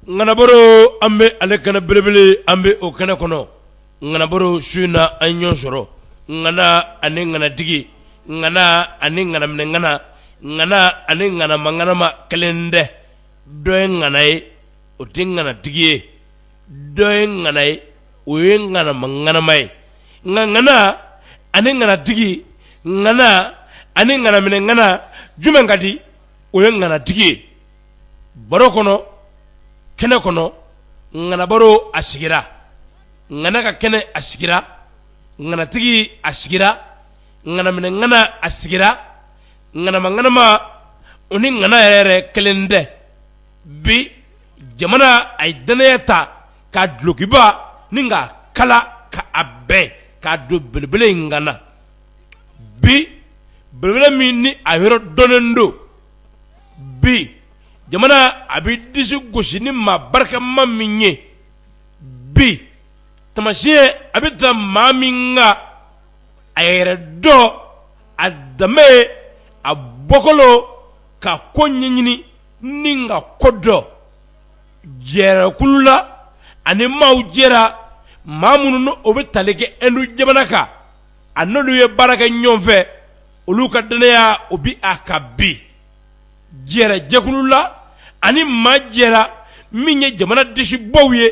nganaboro ambe ale kana belebele ambe o kana kono nganaboro suina anyon soro ngana ane ngana digi ngana ane ngana mnengana ngana ane ngana mangana ma kelende doy nganae o tingana digi doy nganae o ngana mangana mai ngana ane ngana digi ngana ane ngana mnengana jumengadi o ngana digi baro kono kene kono ngana baro asigira ngana ka kene asigira ngana tigi asigira ngana mine ngana asigira ngana mangana ma oni ngana yere kelende bi jamana ay danayata ka dlokiba ninga kala ka abbe ka do belbele ngana bi belbele minni ayro donendo bi jamana abi disu gosini ma barka maminye bi tamashiye abi ta maminga ayere do adame abokolo ka konyenyini ninga kodo jera kulula ani maujera mamunu no obe talege endu jamana ka anodu ye baraka nyonfe oluka dania obi akabi jera jekulula ani majera minye jamana dishi bowye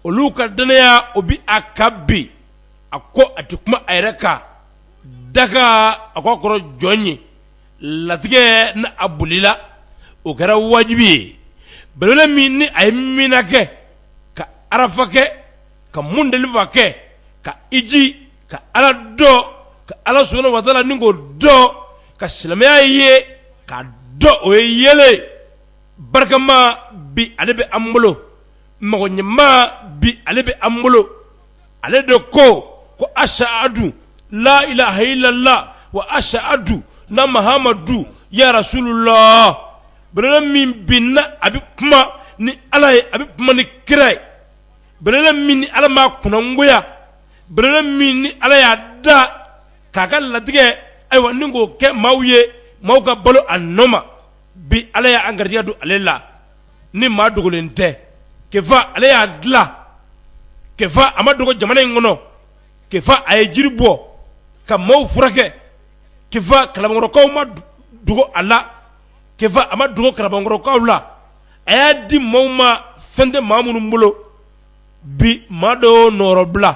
oluka danaya obi akabi akko atikuma ayreka daga akokoro jonyi latige na abulila o gara wajibi belele minni ay minake ka arafake ka mundeliva ke ka iji ka ala do ka ala subhanahu wa ta'ala ningo do ka silamaya ye ka do o yele barkama bi alebe ambulo magonyama bi alebe ambulo ale de ko ashhadu la ilaha illallah wa ashhadu na muhammadu ya rasulullah bere min binna abi kuma ni ala abi kuma ni kirai bere min ni ala ma kuna ngoya bere min ni ala ya da kaka latige ay waningo ke mawye mawga balo annoma bi ala ya angardiya du alela ni ma dugulente kefa ala ya dla kefa amadugo jamana ngono kefa ay jirbo ka maw furake kefa kalabangoro ko ma dugo ala kefa amadugo kalabangoro ko la aya di mawma fende mamunu mbulo bi mado noro bla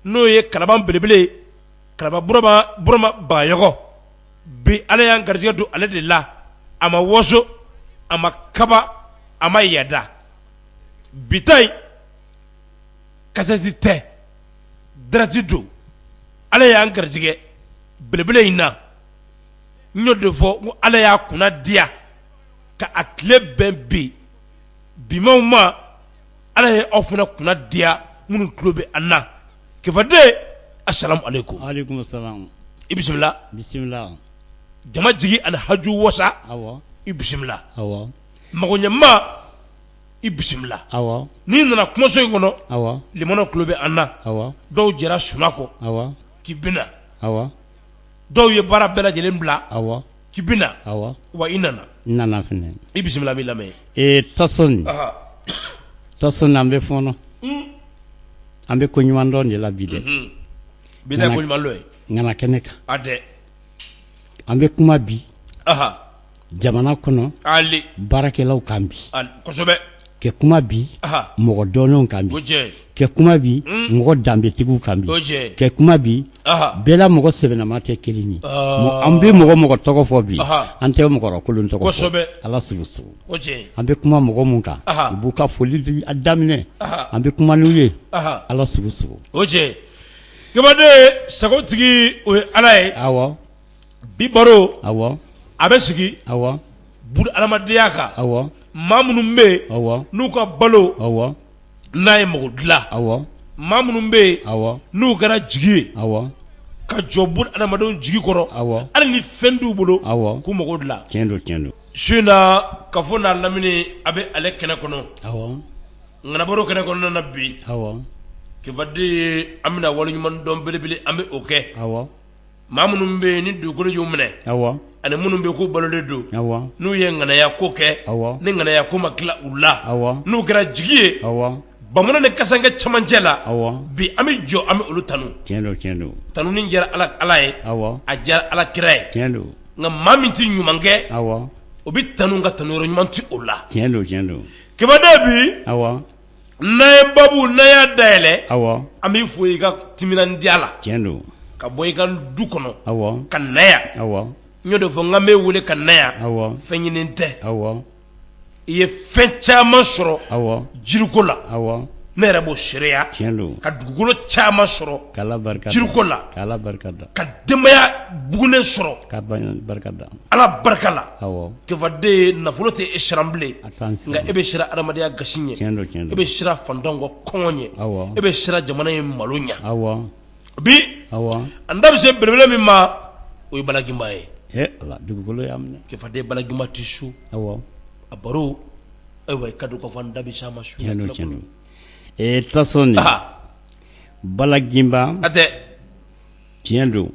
no ye kalabam belebele kalaba burama bayogo bi ala ya angardiya du ala de la ama woso ama kaba ama yada bitay kasati te drati do ala ya angarjige belebele ina nyodo fo ala ya kuna dia ka atle bembi bimawma ala ya ofuna kuna dia munu klobe anna kefade assalamu alaikum. Alaikum assalam. Bismillah. Bismillah. Jama jigi an haju wasa. Awa. Bismillah. Awa. Magonyama bismillah. Awa. Ni nana kuma so ngono. Awa. Limono klobe anna. Awa. Do jera sunako. Awa. Kibina. Awa. Do ye bara bela jelen bla. Awa. Kibina. Awa. Wa inana. Nana fene. Bismillah mi lame. Tason. Aha. Tason ambe fono. Ambe ko nyuando de la bide. Bida ko nyuando e. Ngana keneka. Ade. Ambe kuma bi. Aha. Jamana kono. Ali. Barakelaw kambi. Al kosobe. Ke kuma bi. Aha. Mogo donon kambi. Oje. Ke kuma bi. Mogo dambe tigu kambi. Oje. Ke kuma bi. Aha. Bela mogo sebena mate kelini. Ambe mogo togo fo bi. Ante mogo ro kulun togo. Kosobe. Ala subusu. Oje. Ambe kuma mogo munka. Ibuka foli adamine. Ambe kuma nuye. Aha. Ala subusu. Oje. Kebade sagotigi o alaye. Awa. Bibaro. Awa. Abesigi. Awa. Bud alamadiyaka. Awa. Mamunu mbe. Awa. Nuka balo. Awa. Naye mogudla. Awa. Mamunu mbe. Awa. Nu gara jigi. Awa. Ka jobud alamadon jigi koro. Awa. Ala ni fendu bolo. Awa. Ku mogudla. Tiendo. Shuna kafona lamini abe ale kene kono. Awa. Ngana baro kene kono na bi. Awa. Kevade amina walu nyuman dom belebele ambe oke. Awa. maa minnu bɛ ni dugukolo y'u minɛ ani minnu bɛ ko balolen don n'u ye ŋanaya ko kɛ ni ŋanaya ko ma tila u la n'u kɛra jigi ye bamanan ni kasankɛ camancɛ la bi an bɛ jɔ an bɛ olu tanu tanu ni diyara ala ye a diyara ala kira ye nka maa min tɛ ɲuman kɛ o bɛ tanu ka tanu yɔrɔ ɲuman tɛ o la kibaden bi n'a ye babu n'a y'a dayɛlɛ an b'i fo i ka timinandiya la ka bɔ i ka du kɔnɔ ka na yan n y'o de fɔ n k'an bɛ wele ka na yan fɛn ɲini tɛ i ye fɛn caman sɔrɔ jiriko la ne yɛrɛ b'o seereya ka dugukolo caman sɔrɔ jiriko la ka denbaya bugunen sɔrɔ ala barika la kefaden nafolo tɛ e siran bilen nka e bɛ siran adamadenya gasi ɲɛ e bɛ siran fantanw ka kɔngɔ ɲɛ e bɛ siran jamana in malo ɲɛ bi an da bɛ se belebele min ma o ye Balaginba ye kefaden Balaginba tɛ su a baro ayiwa i ka don ka fɔ an da bɛ se a ma su tasɔn Balaginba a tɛ tiɲɛ don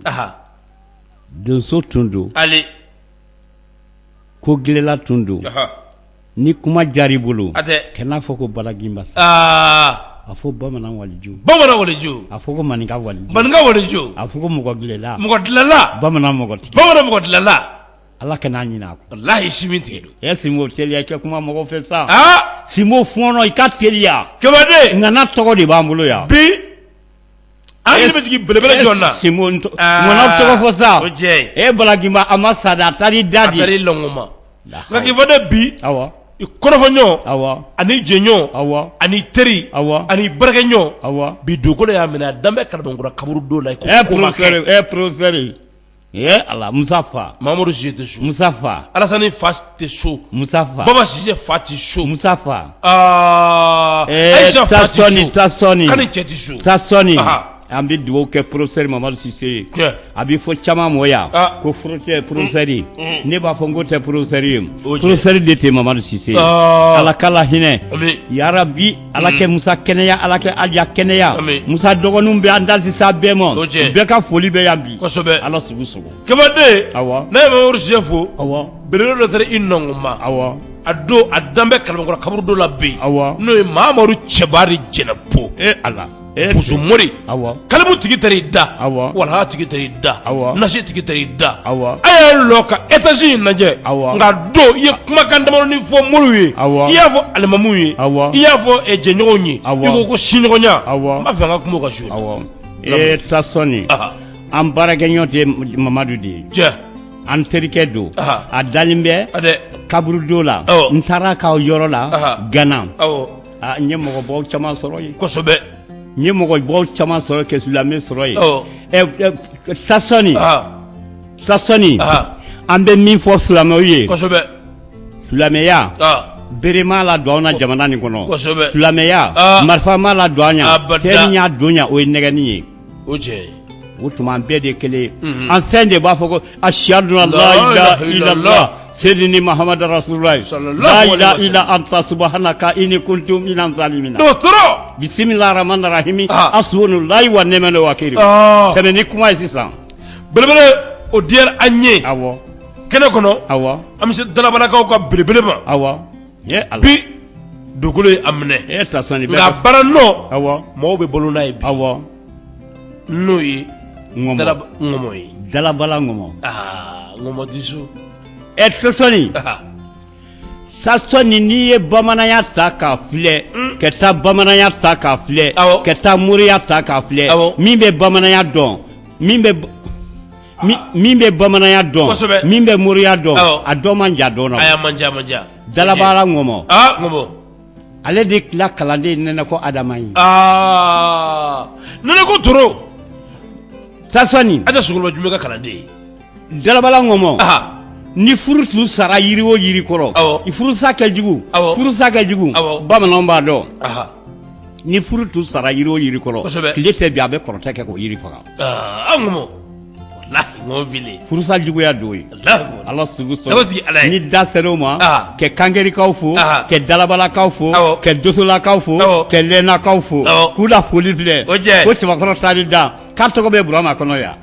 donso tun don ale ko gɛlɛla tun don ni kuma diyar'i bolo kɛ n'a fɔ ko Balaginba a fɔ bamanan waliju a fɔ ko maninka waliju a fɔ ko mɔgɔ gilala bamanan mɔgɔ gilala ala kana ɲinɛ a kɔ wallahi si min tigɛ don Simo teliya kɛ kuma mɔgɔ fɛ sa Simo fɔɔnɔ i ka teliya kebaden ŋana tɔgɔ de b'an bolo yan bi an bɛ jigin belebele jɔn na Simo ŋana tɔgɔ fɔ sa o tiɲɛ Balaginba a ma sa dɛ a taar'i da di a taar'i lɔngɔma nka kefaden bi i kɔrɔfɔɲɔgɔn ani jɛɲɔgɔn ani teri ani barakɛɲɔgɔn bi dugukolo y'a minɛ a dan bɛ Kalabankura kaburu don la i ko ko ma kɛ professeur ala Musa fa Mamadou Sise tɛ so Musa fa Alasani fa tɛ so Musa fa Baba Sise fa tɛ so Musa fa Aïcha fa tɛ so Tasɔni kani cɛ tɛ so Tasɔni an bɛ dugawu kɛ professeur Mamadou Sise ye a bɛ fɔ caman mɔ yan ko professeur ne b'a fɔ n ko tɛ professeur ye professeur de tɛ Mamadou Sise ala k'ala hinɛ yarabi ala kɛ Musa kɛnɛya ala kɛ Aliya kɛnɛya Musa dɔgɔninw bɛ an da tɛ se a bɛɛ ma bɛɛ ka foli bɛ yan bi kosɛbɛ ala sugu sugu kebaden ne ye Mamadou Sise fo belebele dɔ taara i nɔngɔnma a don a dan bɛ Kalabankura kaburu dɔ la bi n'o ye Mahamadu Cɛbari Jɛnɛpo ala Busumori kalimu tigi taara i da walaha tigi taara i da nasi tigi taara i da a y'a lɔ ka étage in lajɛ nka don i ye kumakan damadɔni fɔ Moriw ye i y'a fɔ alimamuw ye i y'a fɔ jɛɲɔgɔnw ye i ko ko siɲɔgɔnya n b'a fɛ an ka kuma o kan su Tasɔni an baarakɛɲɔgɔn tɛ Mamadu de ye an terikɛ don a dalen bɛ kaburu don la n taara k'aw yɔrɔ la Gana n ye mɔgɔbaw caman sɔrɔ yen kosɛbɛ n ye mɔgɔbaw caman sɔrɔ kɛ silamɛ sɔrɔ yen Tasɔni an bɛ min fɔ silamɛw ye kosɛbɛ silamɛya bere m'a la don an na jamana nin kɔnɔ silamɛya marifa m'a la don an ɲa fɛn min y'a don ɲa o ye nɛgɛni ye o tiɲɛ o tuma an bɛɛ de kelen ye an fɛn de b'a fɔ ko ashhadu an la ilaha illallah Sayyidina Muhammad Rasulullah la ilaha illa anta subhanaka inni kuntu minaz zalimin docteur bismillahir rahmanir rahim asbunullahi wa ni'mal wakeel sɛbɛn ni kuma ye sisan belebele o diyara an ye kɛnɛ kɔnɔ an bɛ se dalabalakaw ka belebele ma bi dugukolo ye a minɛ nka baara nɔ mɔgɔw bɛ balo n'a ye bi n'o ye ŋɔmɔ ye dalabala ŋɔmɔ ŋɔmɔ tɛ so Tasɔni n'i ye bamananya ta k'a filɛ ka taa bamananya ta k'a filɛ ka taa moriya ta k'a filɛ min bɛ bamananya dɔn min bɛ bamananya dɔn min bɛ moriya dɔn a dɔn man ja dɔn na dalabala ŋɔmɔ ale de tila kalanden nɛnɛ ko Adama ye nɛnɛ ko Toro Tasɔni a tɛ sogolon jumɛn ka kalanden ye dalabala ŋɔmɔ ni furu tun sara yiri o yiri kɔrɔ i furusa kɛ jugu bamananw b'a dɔn ni furu tun sara yiri o yiri kɔrɔ tile tɛ bi a bɛ kɔrɔtɛ kɛ k'o yiri faga furusa juguya don ye ala sugu sɔrɔ ni da ser'o ma ka kangerikaw fo ka dalabalakaw fo ka dosolakaw fo ka lɛnakaw fo k'u la foli filɛ ko cɛbakɔrɔ taali da k'a tɔgɔ bɛ Burama kɔnɔ yan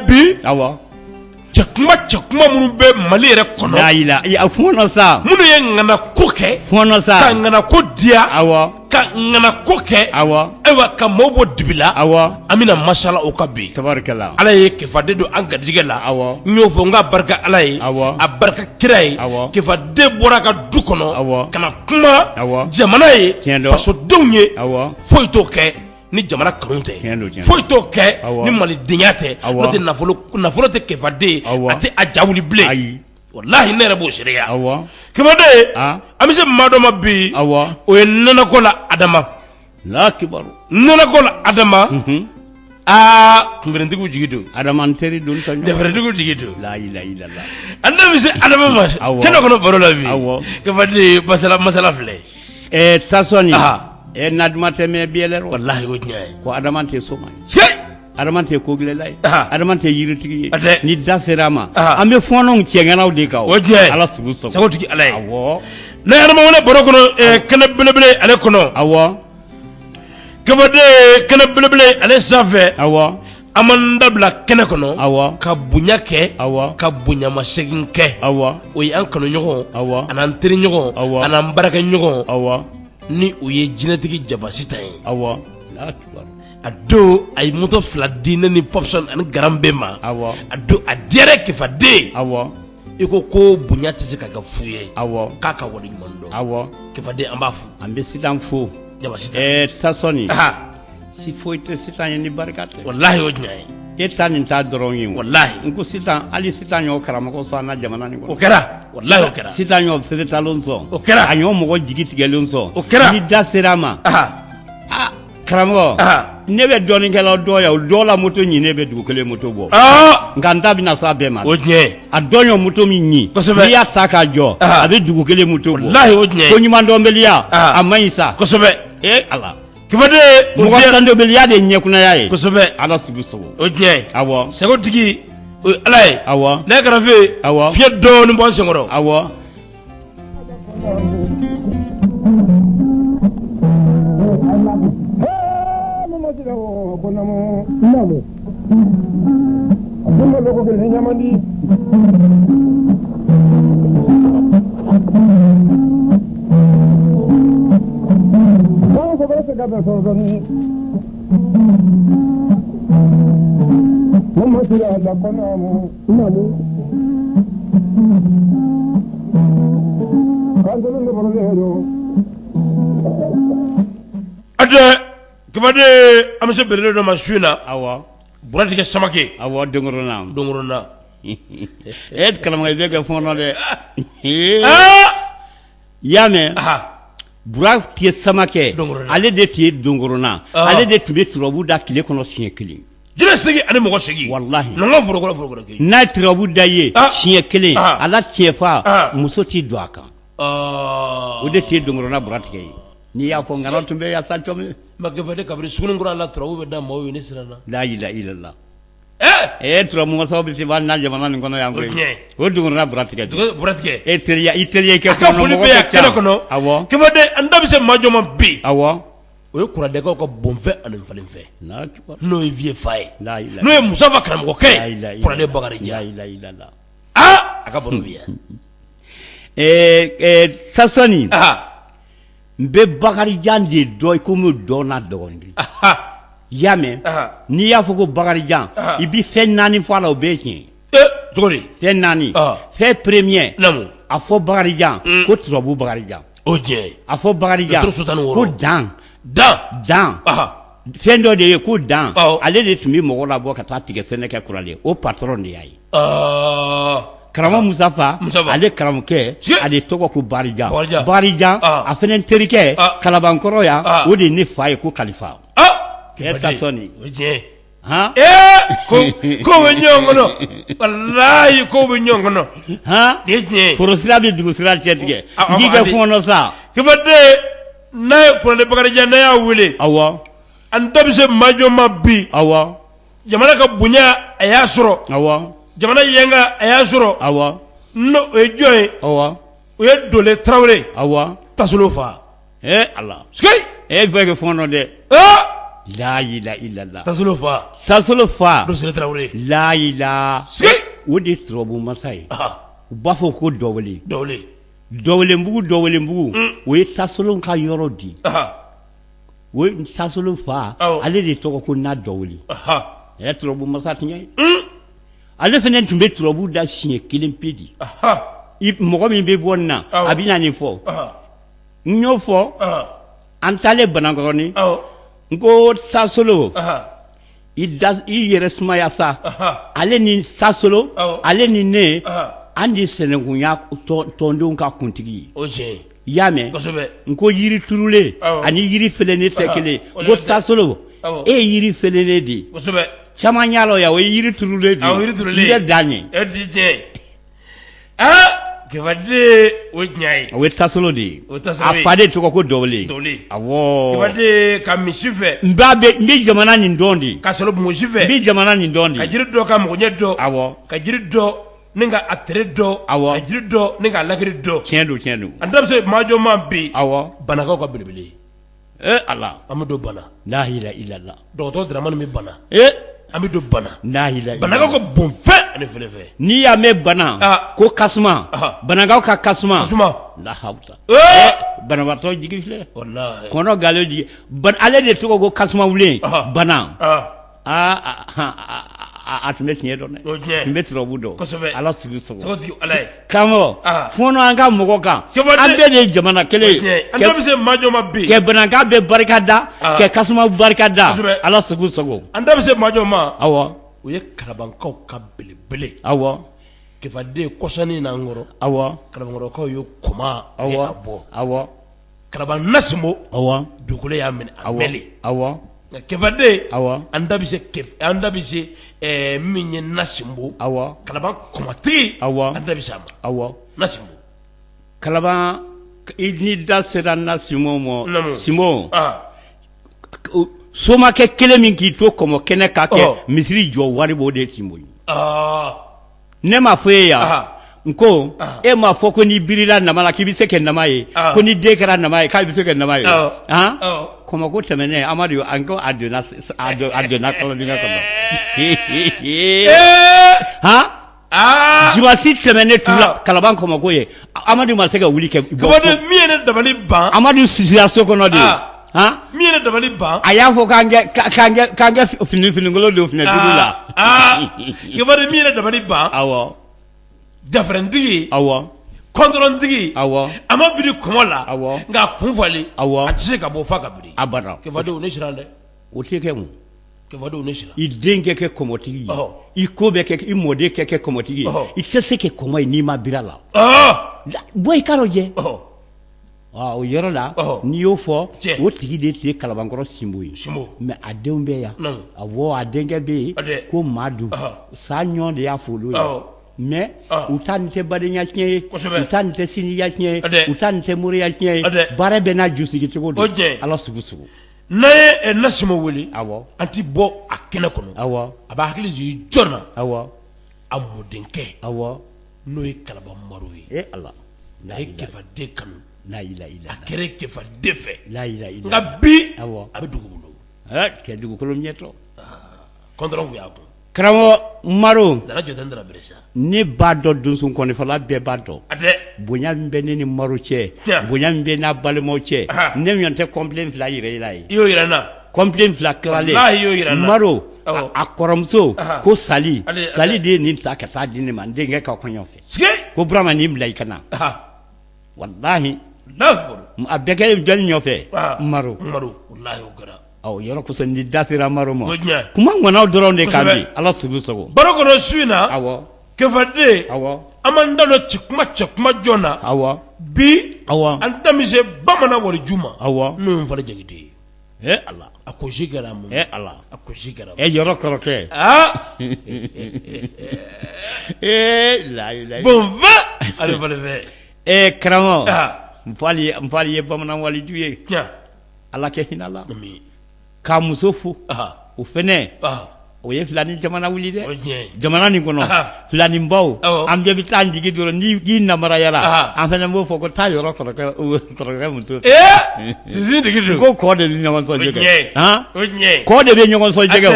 bi awɔ cɛkuma minnu bɛ Mali yɛrɛ kɔnɔ a fɔɔnɔ sa minnu ye ŋana ko kɛ fɔɔnɔ sa ka ŋana ko diya awɔ ka ŋana ko kɛ awɔ ayiwa ka maaw bɔ dibi la awɔ an bɛna masala o ka bi tabarikala Ala ye kefaden don an garijɛgɛ la awɔ n y'o fɔ n ka barika Ala ye awɔ a barika kira ye awɔ kefaden bɔra a ka du kɔnɔ awɔ ka na kuma awɔ jamana ye tiɲɛ don fasodenw ye awɔ foyi t'o kɛ ni jamana kanu tɛ tiɲɛ don foyi t'o kɛ awɔ ni malidenya tɛ awɔ n'o tɛ nafolo tɛ kefaden ye awɔ a tɛ a ja wuli bilen ayi walahi ne yɛrɛ b'o seereya awɔ kefaden a an bɛ se maa dɔ ma bi awɔ o ye nɔnɔko la Adama la kibaru nɔnɔko la Adama kunbɛrɛntigiw jigi don Adama n teri don ta ɲɔgɔn dɛfɛrɛntigiw jigi don la ilaha illallah an da bɛ se Adama ma awɔ kɛnɛ kɔnɔ baro la bi awɔ kefaden masala filɛ tasɔni naduma tɛ mɛ biyɛlɛ walahi o tiɲɛ ye ko Adama tɛ so ma ye Adama tɛ kogilela ye Adama tɛ yiritigi ye Adɛ. ni da sera a ma an bɛ fɔɔnɔw cɛŋɛnaw de kan o tiɲɛ ye Ala sugu sɔgɔ sagotigi Ala ye awɔ ne Adama wele baro kɔnɔ kɛnɛ belebele ale kɔnɔ awɔ kefaden kɛnɛ belebele ale sanfɛ awɔ an m'an dabila kɛnɛ kɔnɔ awɔ ka bonya kɛ awɔ ka bonyamasegin kɛ awɔ o ye an kanuɲɔgɔn awɔ an'an teriɲɔgɔn awɔ an'an baarakɛɲɔgɔn awɔ ni o ye jinɛtigi Jabasita ye awɔ la kibaru a don a ye moto 2 di ne ni Popson ani Garan bɛɛ ma awɔ a don a diyara kefaden awɔ i ko bonya tɛ se ka kɛ fu ye awɔ k'a ka wale ɲuman dɔn awɔ kefaden an b'a fo an bɛ sitan fo Jabasita tasɔni aha si foyi tɛ sitan ye ni barika tɛ wallahi o tiɲɛ ye e ta nin ta dɔrɔn ye o wallahi n ko sitan hali sitan y'o karamɔgɔ sɔn an na jamana nin o kɔnɔ kɛra wallahi o kɛra sitan y'o feeretalen sɔn o kɛra a y'o mɔgɔ jigi tigɛlen sɔn o kɛra ni da sera a ma aha karamɔgɔ aha ne bɛ dɔɔninkɛlaw dɔ ya o dɔw la moto ɲi ne bɛ dugu kelen moto bɔ nka n ta bɛna s'a bɛɛ ma o tiɲɛ ye a dɔn y'o moto min ɲi kosɛbɛ n'i y'a ta k'a jɔ a bɛ dugu kelen moto bɔ wallahi o tiɲɛ ye ko ɲumandɔnbaliya a man ɲi sa kosɛbɛ ala kefaden mɔgɔ tandɔnbaliya de ye ɲɛkunaya ye kosɛbɛ ala sugu sɔgɔ o tiɲɛ ye awɔ sagotigi o ye Ala ye awɔ ne kɛrɛfɛ awɔ fiɲɛ dɔɔnin bɔ n senkɔrɔ awɔ kefaden an bɛ se belele dɔ ma su in na awɔ buratigɛ Samake awɔ dongorona dongoronna karamɔgɔ i bɛ kɛ fɔɔnɔ dɛ i y'a mɛn buratigɛ Samakɛ ale de tun ye dongorona ale de tun bɛ turabu da tile kɔnɔ siɲɛ kelen jinɛ segi ani mɔgɔ segi walahi nɔnɔ forokɔrɔ kɛ n'a ye turabu da ye siɲɛ kelen ala tiɲɛfa muso t'i don a kan o de tun ye dongorona buratigɛ ye n'i y'a fɔ ngana tun bɛ yasa cɔmi ma kefaden kabiri sugunikura la turabu bɛ da maaw ye ne siranna la ilaha illallah turabu mɔgɔsɔw bɛ se b'a na jamana nin kɔnɔ yan koyi o dongorona buratigɛ buratigɛ i teriya kɛ ka foli bɛ yan kɛnɛ kɔnɔ awɔ kefaden an da bɛ se maa jɔ ma bi awɔ o ye kuradɛkaw ka bonfɛ ani falenfɛ n'o ye vie fa ye la ilaha n'o ye Musafa karamɔgɔkɛ ye Kurade Bakarijan la ilaha illallah a ka baro bɛ yan tasɔni n bɛ Bakarijan de dɔn i komi dɔn n'a dɔgɔnin i y'a mɛn n'i y'a fɔ ko Bakarijan i bɛ fɛn 4 fɔ a la o bɛɛ ye tiɲɛ cogo di fɛn 4 fɛn premier a fɔ Bakarijan ko turabu Bakarijan o tiɲɛ a fɔ Bakarijan ko dan fɛn dɔ de ye ko dan ale de tun bɛ mɔgɔw labɔ ka taa tigɛ sɛnɛ kɛ kuralen o patron de y'a ye karamɔgɔ Musafa ale karamɔgɔkɛ ale tɔgɔ ko Bakarijan a fana terikɛ Kalabankɔrɔ yan o de ye ne fa ye ko Kalifa tasɔni ko bɛ ɲɔgɔn kɔnɔ walayi ko bɛ ɲɔgɔn kɔnɔ nin ye tiɲɛ ye forosira bɛ dugu sira cɛ tigɛ n'i kɛ fɔɔnɔ sa kefaden n'a ye Kurade Bakarijan n'a y'a wele awɔ an da bɛ se maa jɔ ma bi awɔ jamana ka bonya a y'a sɔrɔ awɔ jamana yanga a y'a sɔrɔ awɔ n'o ye jɔn ye awɔ o ye Dole Tarawele awɔ Tasolo fa ala sikeyi e fɛ kɛ fɔɔnɔ dɛ La ilaha illallah. Tasolo fa. Tasolo fa. Do sele Traoré. La ilaha. O de turabu masa ye. U b'a fɔ ko dɔwele. Dɔwɛlenbugu o ye Tasolo ka yɔrɔ di. O ye Tasolo fa ale de tɔgɔ ko na dɔwele. Ɛ turabu masa tiɲɛ ye. Ale fana tun bɛ turabu da siɲɛ kelen pe di. Mɔgɔ min bɛ bɔ nin na a bɛ na nin fɔ. N y'o fɔ an taalen Banakɔrɔni n ko Tasolo i yɛrɛ sumaya sa ale ni Tasolo ale ni ne an de sɛnɛkunya tɔndenw ka kuntigi ye. O tiɲɛ. I y'a mɛn n ko yiri turulen ani yiri fɛlɛlen tɛ kelen n ko Tasolo e ye yiri fɛlɛlen de ye. Caman y'a la o ye yiri turulen de ye. I bɛ dan ye. E ti tiɲɛ. Kɛfade o tiɲɛ ye. O ye Tasolo de ye. A fa de tɔgɔ ko Dɔwele. Awɔ. Kɛfade ka misi fɛ. N bɛ jamana nin dɔn de. Ka sɔrɔ mɔsi fɛ. N bɛ jamana nin dɔn de. Ka jiri dɔ ka mɔgɔɲɛ dɔ. Awɔ. Ka jiri dɔ ni ka a tere dɔ. Awɔ. Ka jiri dɔ ni ka lakiri dɔ. Tiɲɛ don tiɲɛ don. An da bɛ se maajɔma bi. Awɔ. Banakaw ka belebele. Ala. An bɛ don bana. La ilaha illallah. Dɔgɔtɔrɔ Dramani bɛ bana. An bɛ don bana. La ilaha illallah. Banakaw ka bon fɛn ani fɛlɛfɛ. N'i y'a mɛn bana ko Kasuma Banakaw ka Kasuma. La hawla. Banabaatɔ jigi filɛ. Walahi. Kɔnɔ nkalon jigi. Ale de tɔgɔ ko Kasuma wulen. Bana. A tun bɛ tiɲɛ dɔn dɛ. Tun bɛ turabu dɔn. Kosɛbɛ. Ala sigi sɔgɔ. Sɔgɔ sigi Ala ye. Karamɔgɔ. Fɔɔnɔ an ka mɔgɔ kan. An bɛɛ de ye jamana kelen ye. An da bɛ se maajɔma bi. Kɛ Banaka bɛ barika da. Kɛ Kasuma barika da. Ala sigi sɔgɔ. An da bɛ se maajɔma. Awɔ. O ye Kalabankaw ka belebele. Awɔ. Kɛfade kɔsɔnni n'an kɔrɔ. Awɔ. Kalabankɔrɔkaw ye koma ye a bɔ. Awɔ. Kalaban Nasimo. Awɔ. Dugukolo y'a minɛ a mɛnli. Awɔ. Kɛfade. Awɔ. An da bɛ se min ye Nasimo. Awɔ. Kalaban kɔmatigi. Awɔ. An da bɛ se a ma. Awɔ. Nasimo. Kalaban ni da sera Nasimo ma. Simo. Somakɛ kelen min k'i to kɔmɔ kɛnɛ ka kɛ misiri jɔ wari b'o de Simo ye. Ne ma fɔ e yan n ko e m'a fɔ ko n'i birila nama la k'i bɛ se kɛ nama ye ko ni den kɛra nama ye k'a bɛ se kɛ nama ye kɔmɔko tɛmɛnen Amadu an ko a donna kɔlɔndiŋɛ kɔnɔ Dimanche tɛmɛnen tula Kalaban kɔmɔko ye Amadu ma se ka wuli kɛ. Kabade min ye ne dabali ban. Amadu susira so kɔnɔ de. Min ye ne dabali ban. A y'a fɔ k'an kɛ finikolon don finɛ dugu la. Kabade min ye ne dabali ban. Awɔ. Dafɛrɛntigi. Awɔ. Kɔntɔrɔntigi. Awɔ. A ma biri kɔmɔ la. Awɔ. Nka a kun falen. Awɔ. A tɛ se ka bɔ f'a ka biri. Abada. Kɛfade o ne siran dɛ. O tɛ kɛ mun. Kɛfade o ne siran. I den kɛ kɔmɔtigi ye. I ko bɛ kɛ i mɔden kɛ kɔmɔtigi ye. I tɛ se kɛ kɔmɔ ye n'i ma bira la. Bɔ i ka dɔ jɛ. O yɔrɔ la n'i y'o fɔ o tigi de tun ye Kalabankɔrɔ Sinbo ye mais a denw bɛ yan awɔ a denkɛ bɛ yen ko Madu sa ɲɔ de y'a folo ye mais u ta nin tɛ badenya tiɲɛ ye u ta nin tɛ sinjiya tiɲɛ ye u ta nin tɛ moriya tiɲɛ ye baara bɛɛ n'a ju sigi cogo don Ala sugu sugu. N'a ye Nasimo wele an ti bɔ a kɛnɛ kɔnɔ a b'a hakili jigin jɔn na a mɔdenkɛ n'o ye Kalaban Maro ye Ala a ye Kɛfade kanu. La ilaha illallah. A kɛra Kɛfade fɛ. La ilaha illallah. Nka bi a bɛ dugu bolo. Kɛ dugukolo ɲɛtɔ. Kɔntɔrɔn y'a kun. Karamɔgɔ Maro. Dara jɔten dara beresa. Ne b'a dɔn donso kɔnifala bɛɛ b'a dɔn. A tɛ. Bonya min bɛ ne ni Maro cɛ. Bonya min bɛ n'a balimaw cɛ. Ne ɲɔgɔn tɛ complet fila yɛrɛ yira ye. I y'o yira n na. Complet fila kilalen. Walahi i y'o yira n na. Maro a kɔrɔmuso ko Sali. Sali de ye nin ta ka taa di ne ma n denkɛ ka kɔɲɔ fɛ. Sike. Ko Burama nin bila i ka na. Walahi. A bɛɛ kɛlen jɔnni ɲɔfɛ Maro walahi o kɛra yɔrɔ kosɔn ni da sera Maro ma kuma ŋɔnaw dɔrɔn de kan bi Ala sugu sago baro kɔnɔ su in na Kɛfade an m'an da don cɛ kuma jɔn na bi an da bɛ se Bamanan Waliju ma n'o ye Nfale Jakite ye Ala a ko si kɛra mun Ala a ko si kɛra yɔrɔ kɔrɔkɛ bon va ale fana fɛ karamɔgɔ Nfali ye Bamanan Waliju ye Ala kɛ hinɛ la k'a muso fo o fɛnɛ o ye filani jamana wuli dɛ o tiɲɛ jamana nin kɔnɔ filani baw an bɛɛ bɛ taa jigi dɔrɔn n'i namarayala an fana b'o fɔ ko taa yɔrɔ kɔrɔkɛ muso sisi digi don ko kɔ de bɛ ɲɔgɔn sɔn jɛgɛ o tiɲɛ kɔ de bɛ ɲɔgɔn sɔn jɛgɛ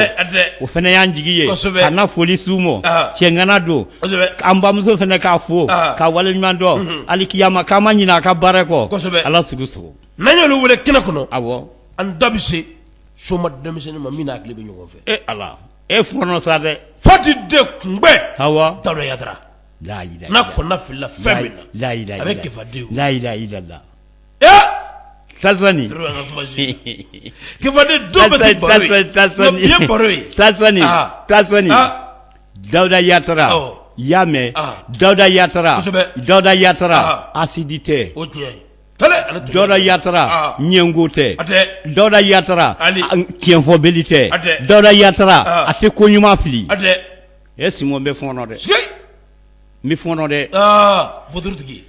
o fana y'an jigi ye ka na foli s'u ma cɛngana don an bamuso fana k'a fo ka waleɲuman dɔn hali kiyama k'an ma ɲinɛ a ka baara kɔ ala sugu sogo n'an y'olu wele kɛnɛ kɔnɔ awɔ an da bɛ se soma denmisɛnnin ma min n'a tile bɛ ɲɔgɔn fɛ ala fɔlɔ sa dɛ fati de kunbɛn awɔ Dawuda Yatara n'a kɔnna filila fɛn min na a bɛ Kefaden la ilaha illallah Tasani Kefaden dɔw bɛ kɛ baro ye Tasani Dawuda Yatara y'a mɛn Dawuda Yatara asidi tɛ o tiɲɛ Dawuda Yatara ɲɛngo tɛ Dawuda Yatara tiɲɛfɔbeli tɛ Dawuda Yatara a tɛ ko ɲuman fili Simon bɛ fɔnɔ dɛ n bɛ fɔnɔ dɛ fotorotigi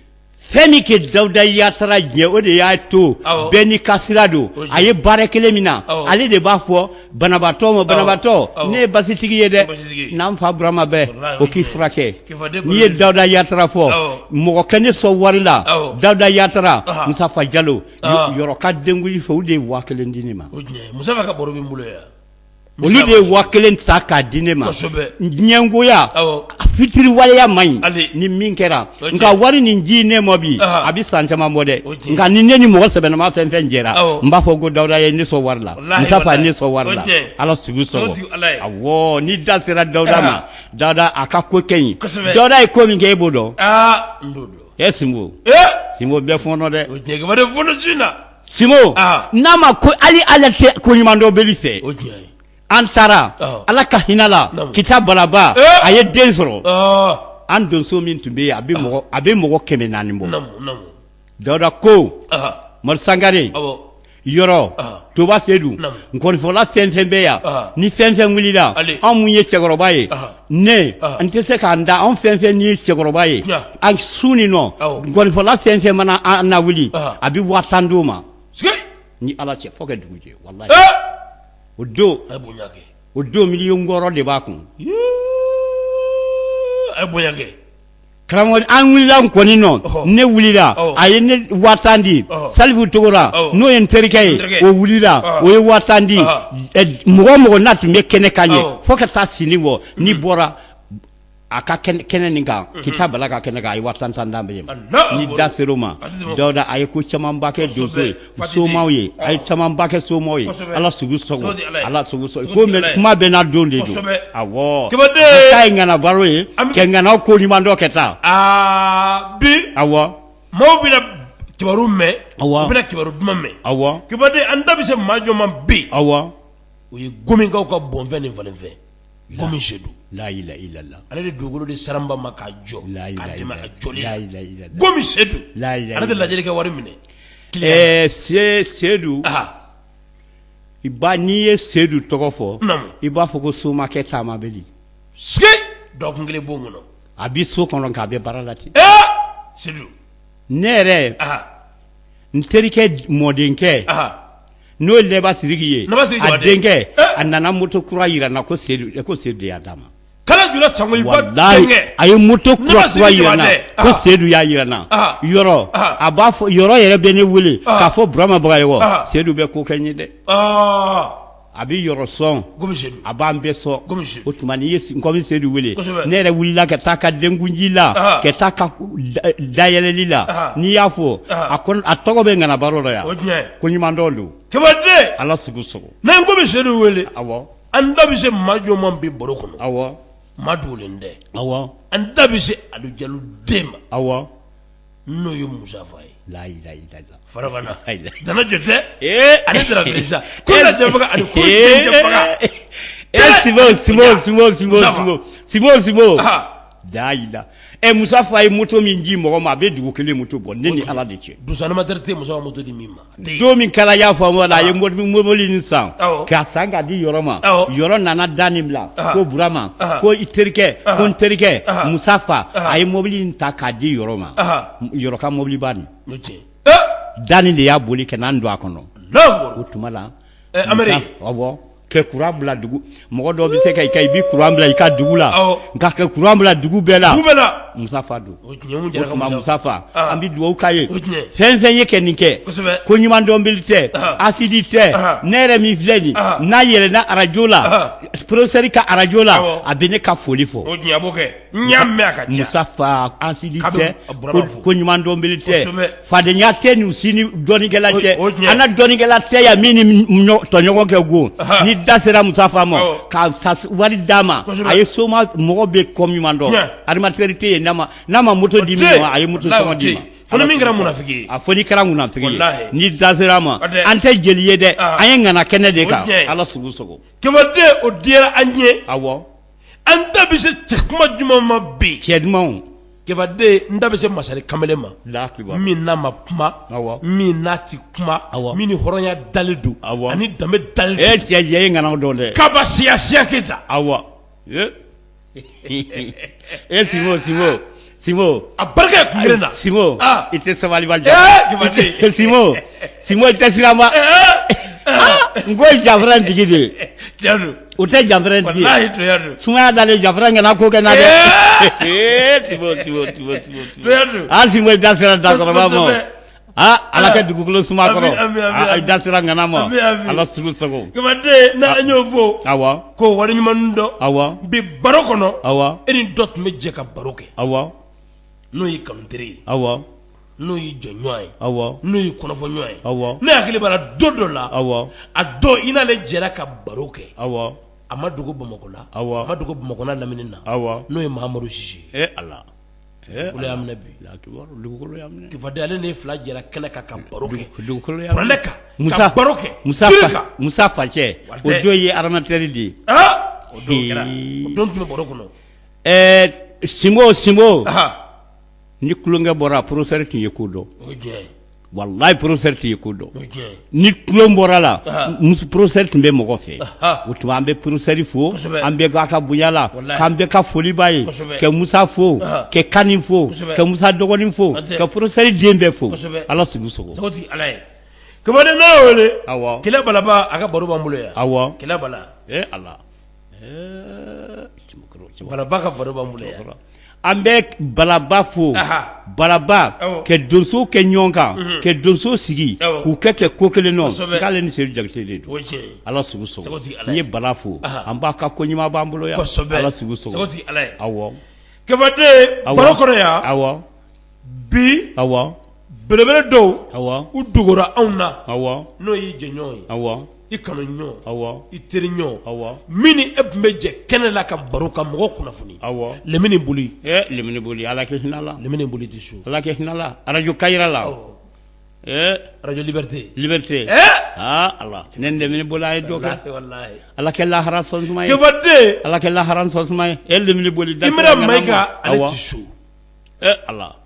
fɛn min kɛ Dawuda Yatara ɲɛ o de y'a to bɛɛ n'i ka sira don a ye baara kelen min na ale de b'a fɔ banabaatɔ ma banabaatɔ ne ye basitigi ye dɛ n'an fa Burama bɛɛ o k'i furakɛ n'i ye Dawuda Yatara fɔ mɔgɔ kɛ ne sɔn wari la Dawuda Yatara Musafa Jalo yɔrɔ ka denguli fɛ o de ye 1000 di ne ma Musafa ka baro bɛ n bolo yan olu de ye 1000 ta k'a di ne ma ɲɛngoya fitiri waleya man ɲi ni min kɛra nka wari nin ji ne ma bi a bɛ san caman bɔ dɛ nka ni ne ni mɔgɔ sɛbɛnnama fɛn fɛn jɛra n b'a fɔ ko Dawuda ye ne sɔn wari la Musafa ye ne sɔn wari la ala sugu sɔrɔ awɔ ni da sera Dawuda ma Dawuda a ka ko kɛ ɲi Dawuda ye ko min kɛ e b'o dɔn Simbo bɛɛ fɔnɔ dɛ Simbo n'a ma ko hali ala tɛ ko ɲuman dɔ bɛli fɛ an taara ala ka hinɛ la kita balaba a ye den sɔrɔ an donso min tun bɛ yen a bɛ mɔgɔ 400 bɔ Dawuda ko Mori Sangare yɔrɔ Toba Sedu nkɔnifɔla fɛn fɛn bɛ yan ni fɛn fɛn wulila anw mun ye cɛkɔrɔba ye ne n tɛ se k'an da anw fɛn fɛn ni ye cɛkɔrɔba ye an su ni nɔ nkɔnifɔla fɛn fɛn mana an na wuli a bɛ 5000 d'o ma ni ala cɛ fo ka dugu jɛ walahi o don $1,600,000 de b'a kun karamɔgɔ an wulila kɔni nɔ ne wulila a ye ne 5000 di Salifu Togora n'o ye n terikɛ ye o wulila o ye 5000 di mɔgɔ mɔgɔ n'a tun bɛ kɛnɛ kan ye fo ka taa sini bɔ n'i bɔra a ka kɛnɛ nin kan kita bala ka kɛnɛ kan a ye 5000 d'an bɛɛ ma ni da ser'o ma Dawuda a ye ko camanba kɛ donso ye somaw ye a ye camanba kɛ somaw ye ala sugu sɔgɔ ko mɛ kuma bɛɛ n'a don de don awɔ k'a ye ŋana baro ye kɛ ŋanaw ko ɲuman dɔ kɛ taa bi awɔ maaw bɛna kibaru mɛn u bɛna kibaru duman mɛn awɔ Kefaden an da bɛ se maa jɔ ma bi awɔ o ye Gominkaw ka bɔnfɛn ni falenfɛn Gomin Sedu la ilaha illallah ale de dugukolo de saramba ma k'a jɔ k'a dɛmɛ a jɔli Gomin Sedu ale de lajɛli kɛ wari minɛ Sedu n'i ye Sedu tɔgɔ fɔ i b'a fɔ ko somakɛ taama bɛ di dɔgɔkun kelen b'o kɔnɔ a bɛ so kɔnɔ k'a bɛ baara la ten Sedu ne yɛrɛ n terikɛ mɔdenkɛ n'o ye Lɛba Sidiki ye a denkɛ a nana moto kura yira n na ko Sedu de y'a d'a ma kala jula sango iba denkɛ a ye moto kura yira n na ko Sedu y'a yira n na yɔrɔ a b'a fɔ yɔrɔ yɛrɛ bɛ ne wele k'a fɔ Burama Bagayogo Sedu bɛ ko kɛ n ye dɛ a bɛ yɔrɔ sɔn a b'an bɛɛ sɔn o tuma n'i ye Gomin Sedu wele ne yɛrɛ wulila ka taa ka denkunji la ka taa ka dayɛlɛli la n'i y'a fɔ a tɔgɔ bɛ ŋana baro la yan ko ɲuman dɔ don Kefaden ala sugu sɔgɔ n'an Gomin Sedu wele awɔ an da bɛ se maa jɔ ma bi baro kɔnɔ awɔ maa dogolen tɛ awɔ an da bɛ se Alu Jalo den ma awɔ n'o ye Musafa ye la ilaha illallah farabana dana jɔtɛ ani dara Dirisa ko la jɛfaga ani ko jɛfaga Simbo daayila Musafa ye moto min ji mɔgɔ ma a bɛ dugu kelen moto bɔ ne ni ala de cɛ dusu animateur tɛ Musafa moto di min ma don min kala y'a fɔ wala a ye mobili nin san k'a san k'a di yɔrɔ ma yɔrɔ nana da nin bila ko Burama ko i terikɛ ko n terikɛ Musafa a ye mobili nin ta k'a di yɔrɔ ma yɔrɔ ka mobili ba nin da nin de y'a boli ka n'an don a kɔnɔ o tuma la Amérique awɔ kɛ courant bila dugu mɔgɔ dɔ bɛ se ka i bi courant bila i ka dugu la nka kɛ courant bila dugu bɛɛ la Musa Fa don o tuma Musa Fa an bɛ dugawu k'a ye fɛn fɛn ye kɛ nin kɛ ko ɲuman dɔnbali tɛ asidi tɛ ne yɛrɛ min filɛ nin n'a yɛlɛnna arajo la professeur ka arajo la a bɛ ne ka foli fɔ Musa Fa asidi tɛ ko ɲuman dɔnbali tɛ fadenya tɛ ni sini dɔnnikɛla tɛ an na dɔnnikɛla tɛ yan min ni tɔɲɔgɔn kɛ go ni da sera Musa Fa ma ka wari d'a ma a ye soma mɔgɔ bɛ kɔ ɲuman dɔn animateur tɛ yen n'a ma moto di min ma a ye moto sɔngɔ di ma fɔni min kɛra munafiki a fɔni kɛra munafiki ni da sera ma an tɛ jeli ye dɛ an ye ŋana kɛnɛ de kan Ala sugu sogo Kɛmɛden o diyara an ye awɔ an da bɛ se cɛ kuma jumɛn ma bi cɛ dumanw Kɛmɛden n da bɛ se masari kamalen ma min n'a ma kuma min n'a ti kuma min ni hɔrɔnya dalen don ani danbe dalen don cɛ ye ŋanaw dɔn dɛ kaba siya Keyita awɔ Simo a barika ye kungirin na Simo i tɛ sabaliba Simo i tɛ sirama n ko janfara tigi de o tɛ janfara tigi sumaya dalen janfara ŋana ko kɛ na dɛ Simo Simo i da sera dakɔrɔba ma Ala kɛ dugukolo suma kɔrɔ i da sera ŋana ma Ala sugu sago Kɛmɛden n'an y'o fɔ awɔ ko wari ɲuman dɔn awɔ bi baro kɔnɔ awɔ e ni dɔ tun bɛ jɛ ka baro kɛ awɔ n'o ye kanuteri ye awɔ n'o ye jɔnɲɔgɔn ye awɔ n'o ye kɔnɔfɔɲɔgɔn ye awɔ ne hakili b'a la don dɔ la awɔ a don i n'ale jɛra ka baro kɛ awɔ a ma dogo Bamakɔ la awɔ a ma dogo Bamakɔ n'a lamini na awɔ n'o ye Mahamadu Sise Ala dugukolo y'a minɛ bi dugukolo y'a minɛ Kɛmɛden ale ne fila jɛra kɛnɛ kan ka baro kɛ dugukolo y'a kuranɛ kan ka baro kɛ Musa Facɛ o don ye armateur de ye o don kɛra o don tun bɛ baro kɔnɔ Simo ni kulonkɛ bɔra professeur tun ye ko dɔn wallahi professeur tun ye ko dɔn ni kulon bɔra la professeur tun bɛ mɔgɔ fɛ o tuma an bɛ professeur fo an bɛ ka bonya la k'an bɛ ka foli b'a ye ka Musa fo ka Kani fo ka Musa dɔgɔnin fo ka professeur den bɛɛ fo Ala sugu sogo Kɛmɛden n'a y'o wele awɔ Kɛlɛ Balaba a ka baro b'an bolo yan awɔ Kɛlɛ Bala Ala Balaba ka baro b'an bolo yan an bɛ Balaba fo Balaba ka donso kɛ ɲɔgɔn kan ka donso sigi k'u kɛ ko kelen nɔ k'ale ni Seydou Jakite de don Ala sugu sogo n ye Bala fo an b'a ka ko ɲuman b'an bolo yan Ala sugu sogo awɔ Kɛmɛden baro kɔnɔ yan awɔ bi awɔ belebele dɔw awɔ u dogora anw na awɔ n'o y'i jɛɲɔgɔn ye awɔ i kanuɲɔgɔn awɔ i teriɲɔgɔn awɔ min ni e tun bɛ jɛ kɛnɛ la ka baro ka mɔgɔ kunnafoni awɔ Lemini Boli Lemini Boli Ala kɛ hinɛ la Lemini Boli tɛ so Ala kɛ hinɛ la radio Kayira la radio Liberté Ala ne Lemini Boli a ye dɔ kɛ wallahi Ala kɛ lahara sɔn suma ye Kɛmɛden Ala kɛ lahara sɔn suma ye Lemini Boli da Imera Mayiga ale tɛ so Ala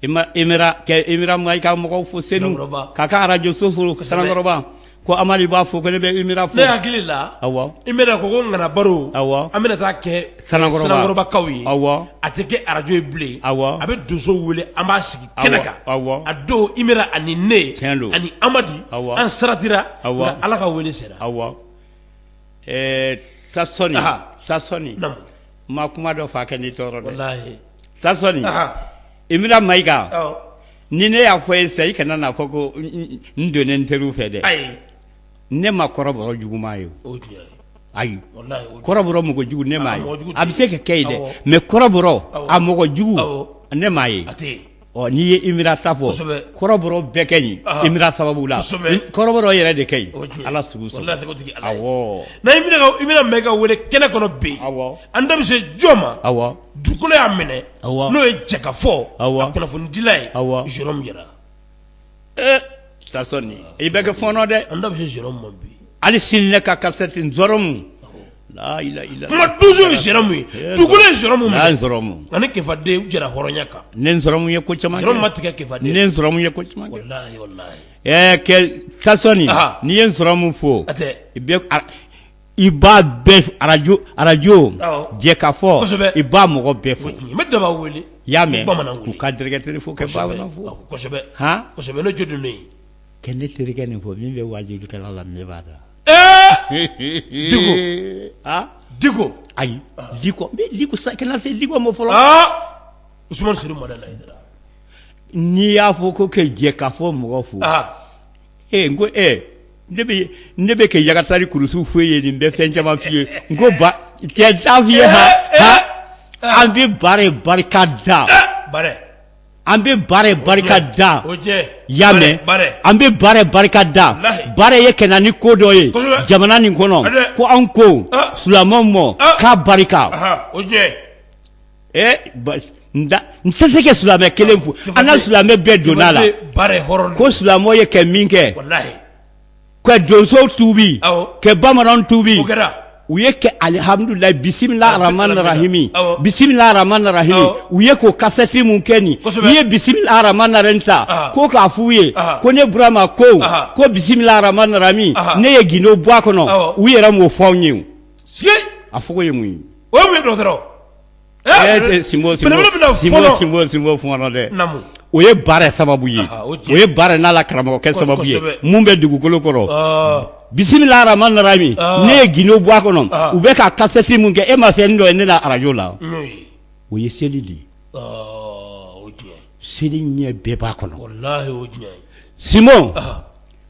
Imera Mayiga mɔgɔw fo Senu k'a ka radio so fo Sanankɔrɔba ko Amadu b'a fɔ ko ne bɛ Imera fo ne hakili la awɔ Imera ko ŋana baro awɔ an bɛna taa kɛ Sanankɔrɔbakaw ye awɔ a tɛ kɛ radio ye bilen awɔ a bɛ donso wele an b'a sigi kɛnɛ kan awɔ a don Imera ani ne ani Amadi awɔ an saratira awɔ Ala ka wele sera awɔ Sasɔni ma kuma dɔ fa kɛ ni tɔɔrɔ dɛ wallahi Sasɔni Imera Mayiga ni ne y'a fɔ ye sisan i kana n'a fɔ ko n donnen n teriw fɛ dɛ ne ma kɔrɔbɔrɔ juguman ye ayi kɔrɔbɔrɔ mɔgɔ jugu ne m'a ye a bɛ se ka kɛ ye dɛ mais kɔrɔbɔrɔ a mɔgɔ jugu ne m'a ye n'i ye Imera ta fɔ kɔrɔbɔrɔ bɛɛ kɛ ɲi Imera sababu la kɔrɔbɔrɔ yɛrɛ de kɛ ɲi Ala sugu sɔrɔ awɔ na Imera Mayiga wele kɛnɛ kɔnɔ bi an da bɛ se jɔn ma awɔ dugukolo y'a minɛ n'o ye Jakafɔ a kunnafonidila ye Jérôme Jara Sasɔni i bɛ kɛ fɔnɔ dɛ an da bɛ se Jérôme ma bi hali sini ne ka cassette Nzɔrɔmu la ilaha illa kuma toujours ye Jérôme ye dugukolo ye Jérôme minɛ Nzɔrɔmu ani Kɛfaden u jɛra hɔrɔnya kan ne Nzɔrɔmu ye ko caman kɛ Jérôme ma tigɛ Kɛfaden ne Nzɔrɔmu ye ko caman kɛ wallahi Sasɔni n'i ye Nzɔrɔmu fo i b'a bɛɛ radio jɛ ka fɔ i b'a mɔgɔ bɛɛ fo n bɛ daba wele i y'a mɛn k'u ka directeur fo ka bamanan fo kosɛbɛ ne jo don ne ye kɛ ne terikɛ nin fɔ min bɛ wajilikɛla la ne b'a da Diko. Ah, Diko. ayi, Diko sa kana se Diko mo fɔlɔ. Usman Seri modèle la. N'i y'a fɔ ko kɛ jɛ ka fɔ mɔgɔ fo. N ko ne bɛ kɛ yagatari kurusu foyi ye nin bɛ fɛn caman f'i ye. N ko cɛ t'a f'i ye an bɛ baara barika da. An bɛ baara barika da. Y'a mɛn an bɛ baara barika da. Baara ye kɛ na ni ko dɔ ye jamana nin kɔnɔ ko an ko silamɛw mɔ k'a barika. N tɛ se ka silamɛ kelen fo an ka silamɛ bɛɛ donna la ko silamɛw ye kɛ min kɛ ka donsow tuubi ka bamananw tuubi u ye kɛ alihamudulayi bisimila aramani rahimi bisimila aramani rahimi u ye k'o kasɛti mun kɛ nin n'i ye bisimila aramani rahimi ta ko k'a f'u ye ko ne burama ko bisimila aramani rahimi ne ye gindo bɔ a kɔnɔ u yɛrɛ m'o fɔ anw ye a fɔ ko ye mun ye o ye mun ye dɔgɔtɔrɔ Simbo fɔlɔ dɛ o ye baara sababu ye o ye baara n'ala karamɔgɔkɛ sababu ye mun bɛ dugukolo kɔrɔ bisimila aramani rahimi ne ye gindo bɔ a kɔnɔ u bɛ ka kasɛti mun kɛ e ma fɛn dɔ ye ne la arajo la o ye seli de ye seli ɲɛ bɛɛ b'a kɔnɔ Simon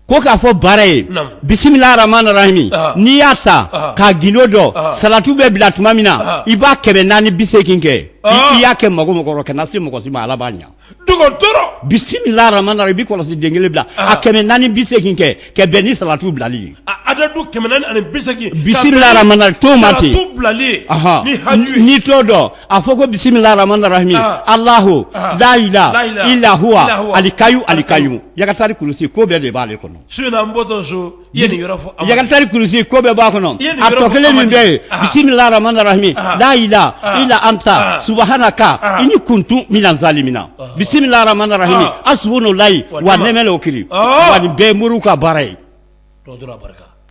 ko k'a fɔ baara ye bisimila aramani rahimi n'i y'a ta k'a gindo dɔ salatu bɛ bila tuma min na i b'a 480 kɛ i y'a kɛ mago kɔrɔ kana se mɔgɔ si ma ala b'a ɲa dɔgɔtɔrɔ bisimila aramani rahimi i b'i kɔlɔsi den kelen bila a 480 kɛ ka bɛn ni salatu bilali ye adadu 480 bisimila aramani rahimi t'o ma ten salatu bilali ni haju n'i t'o dɔn a fɔ ko bisimila aramani rahimi Allahu la ilaha illa huwa alikayu yagatari kurusi ko bɛɛ de b'ale kɔnɔ suna mboto so ye ni yɔrɔ fɔ yagatari kurusi ko bɛɛ b'a kɔnɔ a tɔ kelen min bɛ ye bisimila aramani rahimi la ilaha illa anta subhanaka inni kuntu minan zalimina bisimila aramani rahimi asubunulayi wa nɛmɛ l'o kiri wa nin bɛɛ ye moriw ka baara ye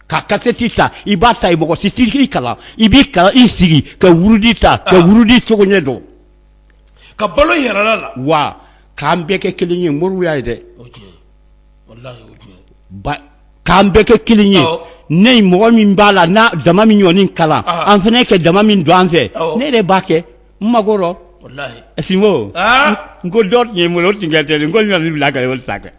ka kasɛti ta i b'a ta i mɔgɔ si t'i kalan i b'i kalan i sigi ka wurudi ta ka wurudi cogo ɲɛ dɔn ka balo yɛrɛla la wa k'an bɛɛ kɛ kelen ye moriw y'a ye dɛ k'an bɛɛ kɛ kelen ye ne mɔgɔ min b'a la n'a dama min ɲɔgɔnni kalan an fana kɛ dama min don an fɛ ne yɛrɛ b'a kɛ n mago rɔ Simon n ko dɔ ye molo tingɛ tɛ n ko ɲɔgɔn bila ka o sa kɛ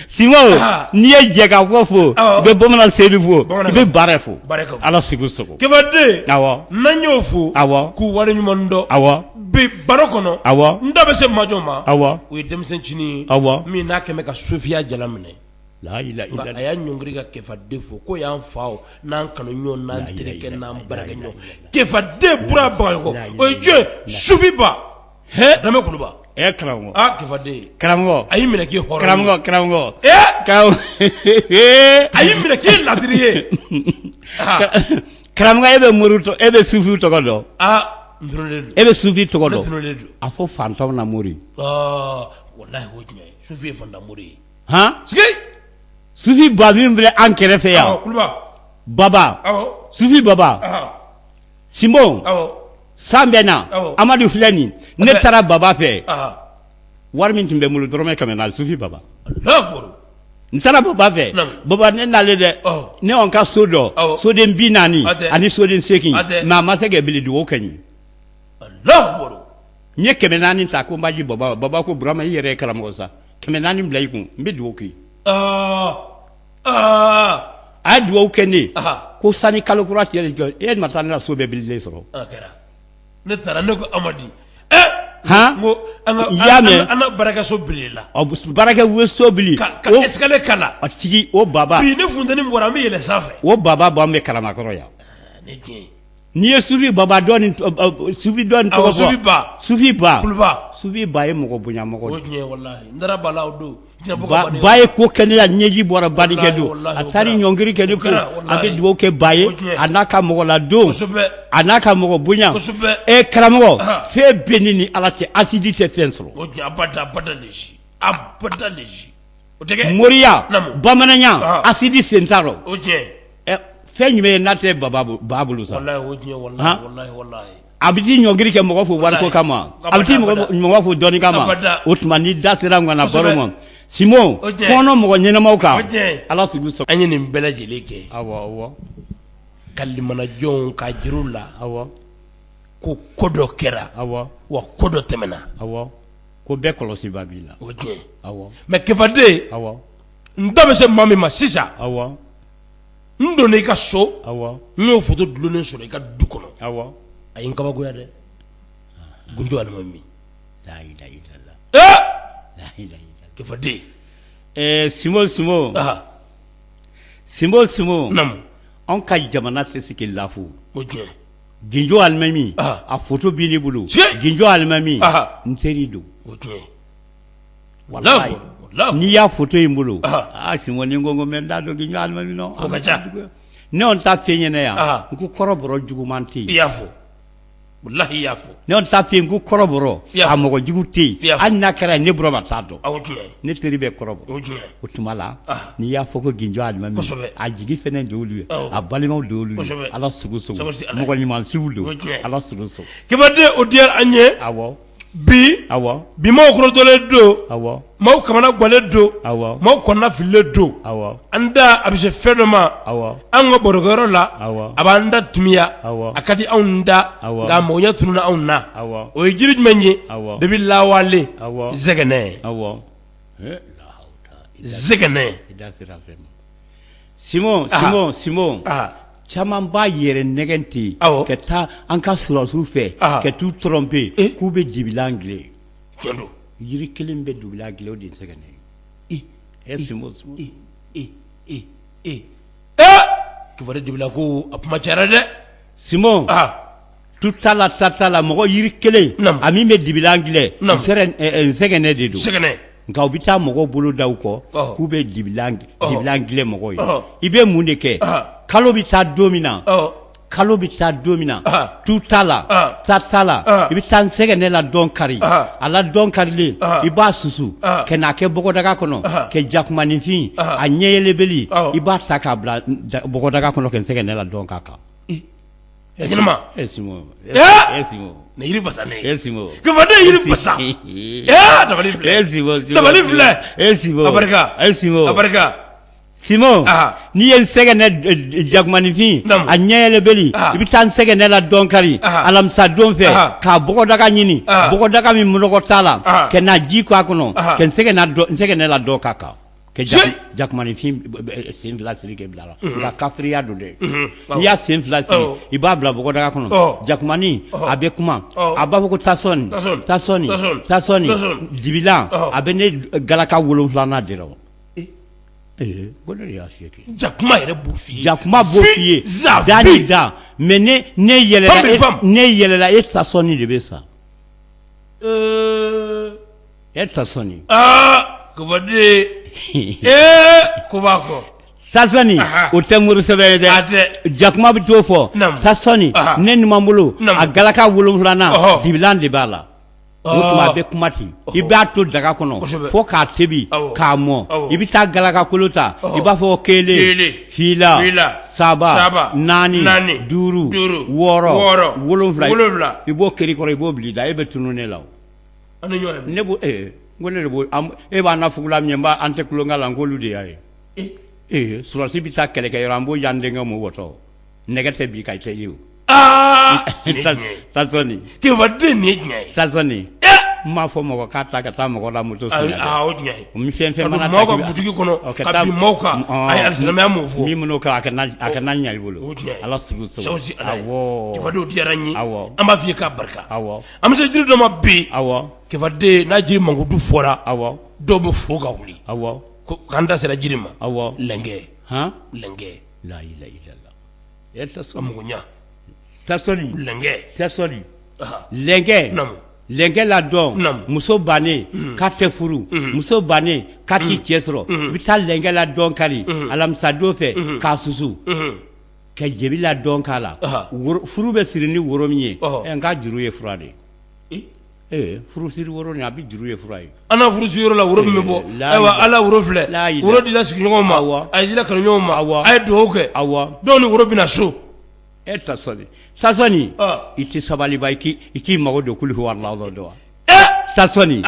Simon n'i ye jɛ ka fɔ i bɛ bamanan seyidu fo i bɛ baara fo ala sigiw sogo Kebaden n'an y'o fo k'u wale ɲuman dɔn bi baro kɔnɔ n da bɛ se majɔ ma o ye denmisɛncinin ye min n'a kɛmɛ ka Sofiya jala minɛ a y'a ɲɔngiri ka Kefaden fo ko y'an fa n'an kanu ɲɔgɔn n'an terikɛ n'an barakɛ ɲɔgɔn Kefaden bura bagayɔkɔ o ye jɔn Sufi ba Dame Kuluba karamɔgɔ Kefaden karamɔgɔ a y'i minɛ k'i hɔrɔn karamɔgɔ a y'i minɛ k'i ladiri ye karamɔgɔ e bɛ mori e bɛ Sufi tɔgɔ dɔn e bɛ Sufi tɔgɔ dɔn a fɔ fantanw na mori walahi o tiɲɛ Sufi ye fantan mori ye sigi Sufi ba min filɛ an kɛrɛfɛ yan Baba Sufi Baba Simon san bɛ na Amadu filɛ nin ne taara Baba fɛ wari min tun bɛ n bolo dɔrɔmɛ 100 Sufi Baba n taara Baba fɛ Baba ne nalen dɛ ne y'an ka so dɔ soden 40 ani soden 8 mais a ma se ka bili dugawu kɛ n ye n ye 400 ta ko n b'a di Baba Baba ko Burama i yɛrɛ ye karamɔgɔ sa 400 bila i kun n bɛ dugawu k'i a ye dugawu kɛ ne ko sani kalo kura tigɛ jɔ e ma taa ne ka so bɛɛ bililen sɔrɔ ne taara ne ko Amadi n ko y'a mɛn an ka baarakɛso bilila baarakɛso bili ka escalier kala a tigi o Baba bi ne funteni bɔra an bɛ yɛlɛ sanfɛ o Baba b'an bɛ Kalamakɔrɔ yan n'i ye Sufi Baba dɔn nin Sufi dɔn nin tɔgɔ fɔ Sufi Ba Sufi Ba ye mɔgɔ bonya mɔgɔ de n taara Bala o don Ba ye ko kɛ ne la ɲɛji bɔra banikɛ don a taara ɲɔngiri kɛ ne fo a bɛ dugawu kɛ Ba ye a n'a ka mɔgɔ la don a n'a ka mɔgɔ bonya karamɔgɔ fɛn bɛɛ ni Ala cɛ asidi tɛ fɛn sɔrɔ moriya bamananya asidi sen t'a rɔ fɛn jumɛn ye n'a tɛ Ba bolo sa a bɛ t'i ɲɔngiri kɛ mɔgɔ fo wariko kama a bɛ t'i mɔgɔ fo dɔnni kama o tuma ni da sera ŋana baro ma Simon kono mo ɲɛnamaw kan ala sugu sɔrɔ an ye nin bɛɛ lajɛlen kɛ awɔ kalimana jɔnw ka jiru la awɔ ko ko dɔ kɛra awɔ wa ko dɔ tɛmɛna awɔ ko bɛɛ kɔlɔsi b'a b'i la o tiɲɛ awɔ mais Kefaden awɔ n da bɛ se maa min ma sisan awɔ n donna i ka so awɔ n y'o photo dulonnen sɔrɔ i ka du kɔnɔ awɔ a ye n kabakoya dɛ Gunjo Alimami la ilaha illallah Kefaden Simon namu an ka jamana tɛ se k'i lafu o tiɲɛ Gunjo Alimami a photo b'i ne bolo Gunjo Alimami n teri don o tiɲɛ wallahi n'i y'a photo in bolo Simon ni n ko mɛ n t'a dɔn Gunjo Alimami nɔ o ka ca ne on t'a f'i ɲɛna yan n ko kɔrɔbɔrɔ juguman tɛ yen i y'a fɔ wallahi i y'a fɔ ne on t'a f'i n ko kɔrɔbɔrɔ a mɔgɔ jugu tɛ yen hali n'a kɛra ne bɔrɔ ma t'a dɔn o tiɲɛ ne teri bɛ kɔrɔbɔrɔ o tuma la n'i y'a fɔ ko Gunjo Alimami a jigi fɛnɛ de olu ye a balimaw de olu ye ala sugu mɔgɔ ɲumansiw don ala sugu Kefaden o diyara an ye awɔ bi maaw kɔrɔtɔlen don awɔ maaw kamana gwannen don awɔ maaw kɔnɔna fililen don awɔ an da a bɛ se fɛn dɔ ma awɔ an ka barokɛyɔrɔ la a b'an da tumiya awɔ a ka di anw da nka mɔgɔɲɛ tununa anw na awɔ o ye jiri jumɛn ye awɔ depuis lawale awɔ zɛgɛnɛ awɔ zɛgɛnɛ Simon caman b'a yɛrɛ nɛgɛn ten ka taa an ka surasiw fɛ ka t'u tromper k'u bɛ dibilan dilan tiɲɛ don yiri kelen bɛ dibilan dilan o de ye zɛgɛnɛ Simon Kefaden dibila ko a kuma cayara dɛ Simon tu t'a la mɔgɔ yiri kelen a min bɛ dibilan dilan zɛgɛnɛ de don nka u bɛ taa mɔgɔw bolo da u kɔ k'u bɛ dibilan dilan mɔgɔw ye i bɛ mun de kɛ kalo bɛ taa don min na tu t'a la t'a la i bɛ taa zɛgɛnɛ la dɔn kari a la dɔn karilen i b'a susu ka n'a kɛ bɔgɔdaga kɔnɔ ka jakumanifin a ɲɛyɛlɛbeli i b'a ta k'a bila bɔgɔdaga kɔnɔ ka zɛgɛnɛ la dɔn k'a kan ɲɛnama Simon ne yiri basa ne Simon Kefaden yiri basa dabali filɛ Simon a barika Simon n'i ye zɛgɛnɛ jakumanifin a ɲɛyɛlɛbeli i bɛ taa zɛgɛnɛ la dɔn kari alamisa don fɛ k'a bɔgɔdaga ɲini bɔgɔdaga min nɔgɔ t'a la ka na ji k'a kɔnɔ ka zɛgɛnɛ la dɔn k'a kan ka jakumanifin sen fila siri kɛ bila la nka kafiriya don dɛ n'i y'a sen fila siri i b'a bila bɔgɔdaga kɔnɔ jakumani a bɛ kuma a b'a fɔ ko tasɔni dibilan a bɛ ne galaka 7 de la ko ne de y'a f'i ye jakuma yɛrɛ b'o f'i ye jakuma b'o f'i ye da ni da mais ne yɛlɛla e tasɔni de bɛ sa e tasɔni Kefaden ko b'a kɔ tasɔni o tɛ muru sɛbɛn ye dɛ jakuma bɛ t'o fɔ tasɔni ne numan bolo a galaka 7 dibilan de b'a la o tuma a bɛ kuma ten i b'a to daga kɔnɔ fo k'a tebi k'a mɔ i bɛ taa galaka kolo ta i b'a fɔ kelen fila saba naani duuru wɔɔrɔ 7 i b'o keri kɔrɔ i b'o bili da e bɛ tunu ne la ne b'o n ko ne de b'o e b'a na fugula min ye an tɛ kulonkɛ la n k'olu de y'a ye surasi bɛ taa kɛlɛkɛyɔrɔ an b'o yan denkɛ mɔ wɔtɔ nɛgɛ tɛ bi ka i tɛ ye o tasɔni Kefaden nin ye tiɲɛ ye tasɔni n m'a fɔ mɔgɔ k'a ta ka taa mɔgɔ la moto sen na o tiɲɛ ye mi fɛn mana maaw ka butigi kɔnɔ ka bin maaw kan a ye alisilamɛya m'o fɔ min m'o kɛ a kana ɲa i bolo ala sugu Kefaden o diyara n ye an b'a f'i ye k'a barika an bɛ se jiri dɔ ma bi Kefaden n'a jiri mankutu fɔra dɔw bɛ fo ka wuli k'an da sera jiri ma lɛnkɛ la ilaha illallah ka mugunya tasɔni lɛnkɛ lɛnkɛ la dɔn muso bannen k'a tɛ furu muso bannen k'a t'i cɛ sɔrɔ i bɛ taa lɛnkɛ la dɔn kari alamisa don fɛ k'a susu ka jebi la dɔn k'a la furu bɛ siri ni woro min ye n k'a juru ye fura de furu siri woro nin a bɛ juru ye fura ye an na furu siri yɔrɔ la woro min bɛ bɔ ayiwa ala woro filɛ woro dila sigiɲɔgɔnw ma a ye jila kanuɲɔgɔnw ma a ye dugawu kɛ dɔw ni woro bɛna so tasɔni i tɛ sabaliba i k'i mago don kuli wallahu dɔn wa tasɔni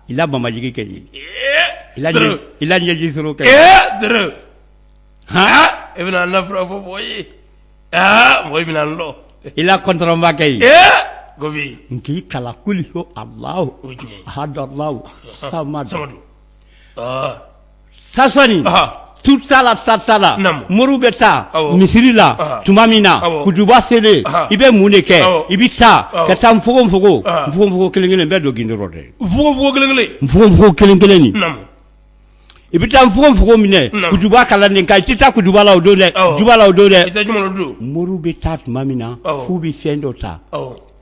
i la bamajigi kɛ ye il a ɲɛji sɔrɔ kɛ dere e bɛna nafura fɔ mɔgɔ ye mɔgɔ bɛna n lɔ il a kɔntɔrɔnba kɛ ye gobi nk'i kala kuli ho Allahu ahadallahu samadu sasɔni tutala muru bɛ taa misiri la tuma min na kutuba selen i bɛ mun de kɛ i bɛ taa ka taa nfogo kelen bɛɛ don gindɔrɔ dɛ nfogo kelen nin i bɛ taa nfogo minɛ kutuba kalanden kan i tɛ taa kutuba la o don dɛ juba la o don dɛ muru bɛ taa tuma min na f'u bɛ fɛn dɔ ta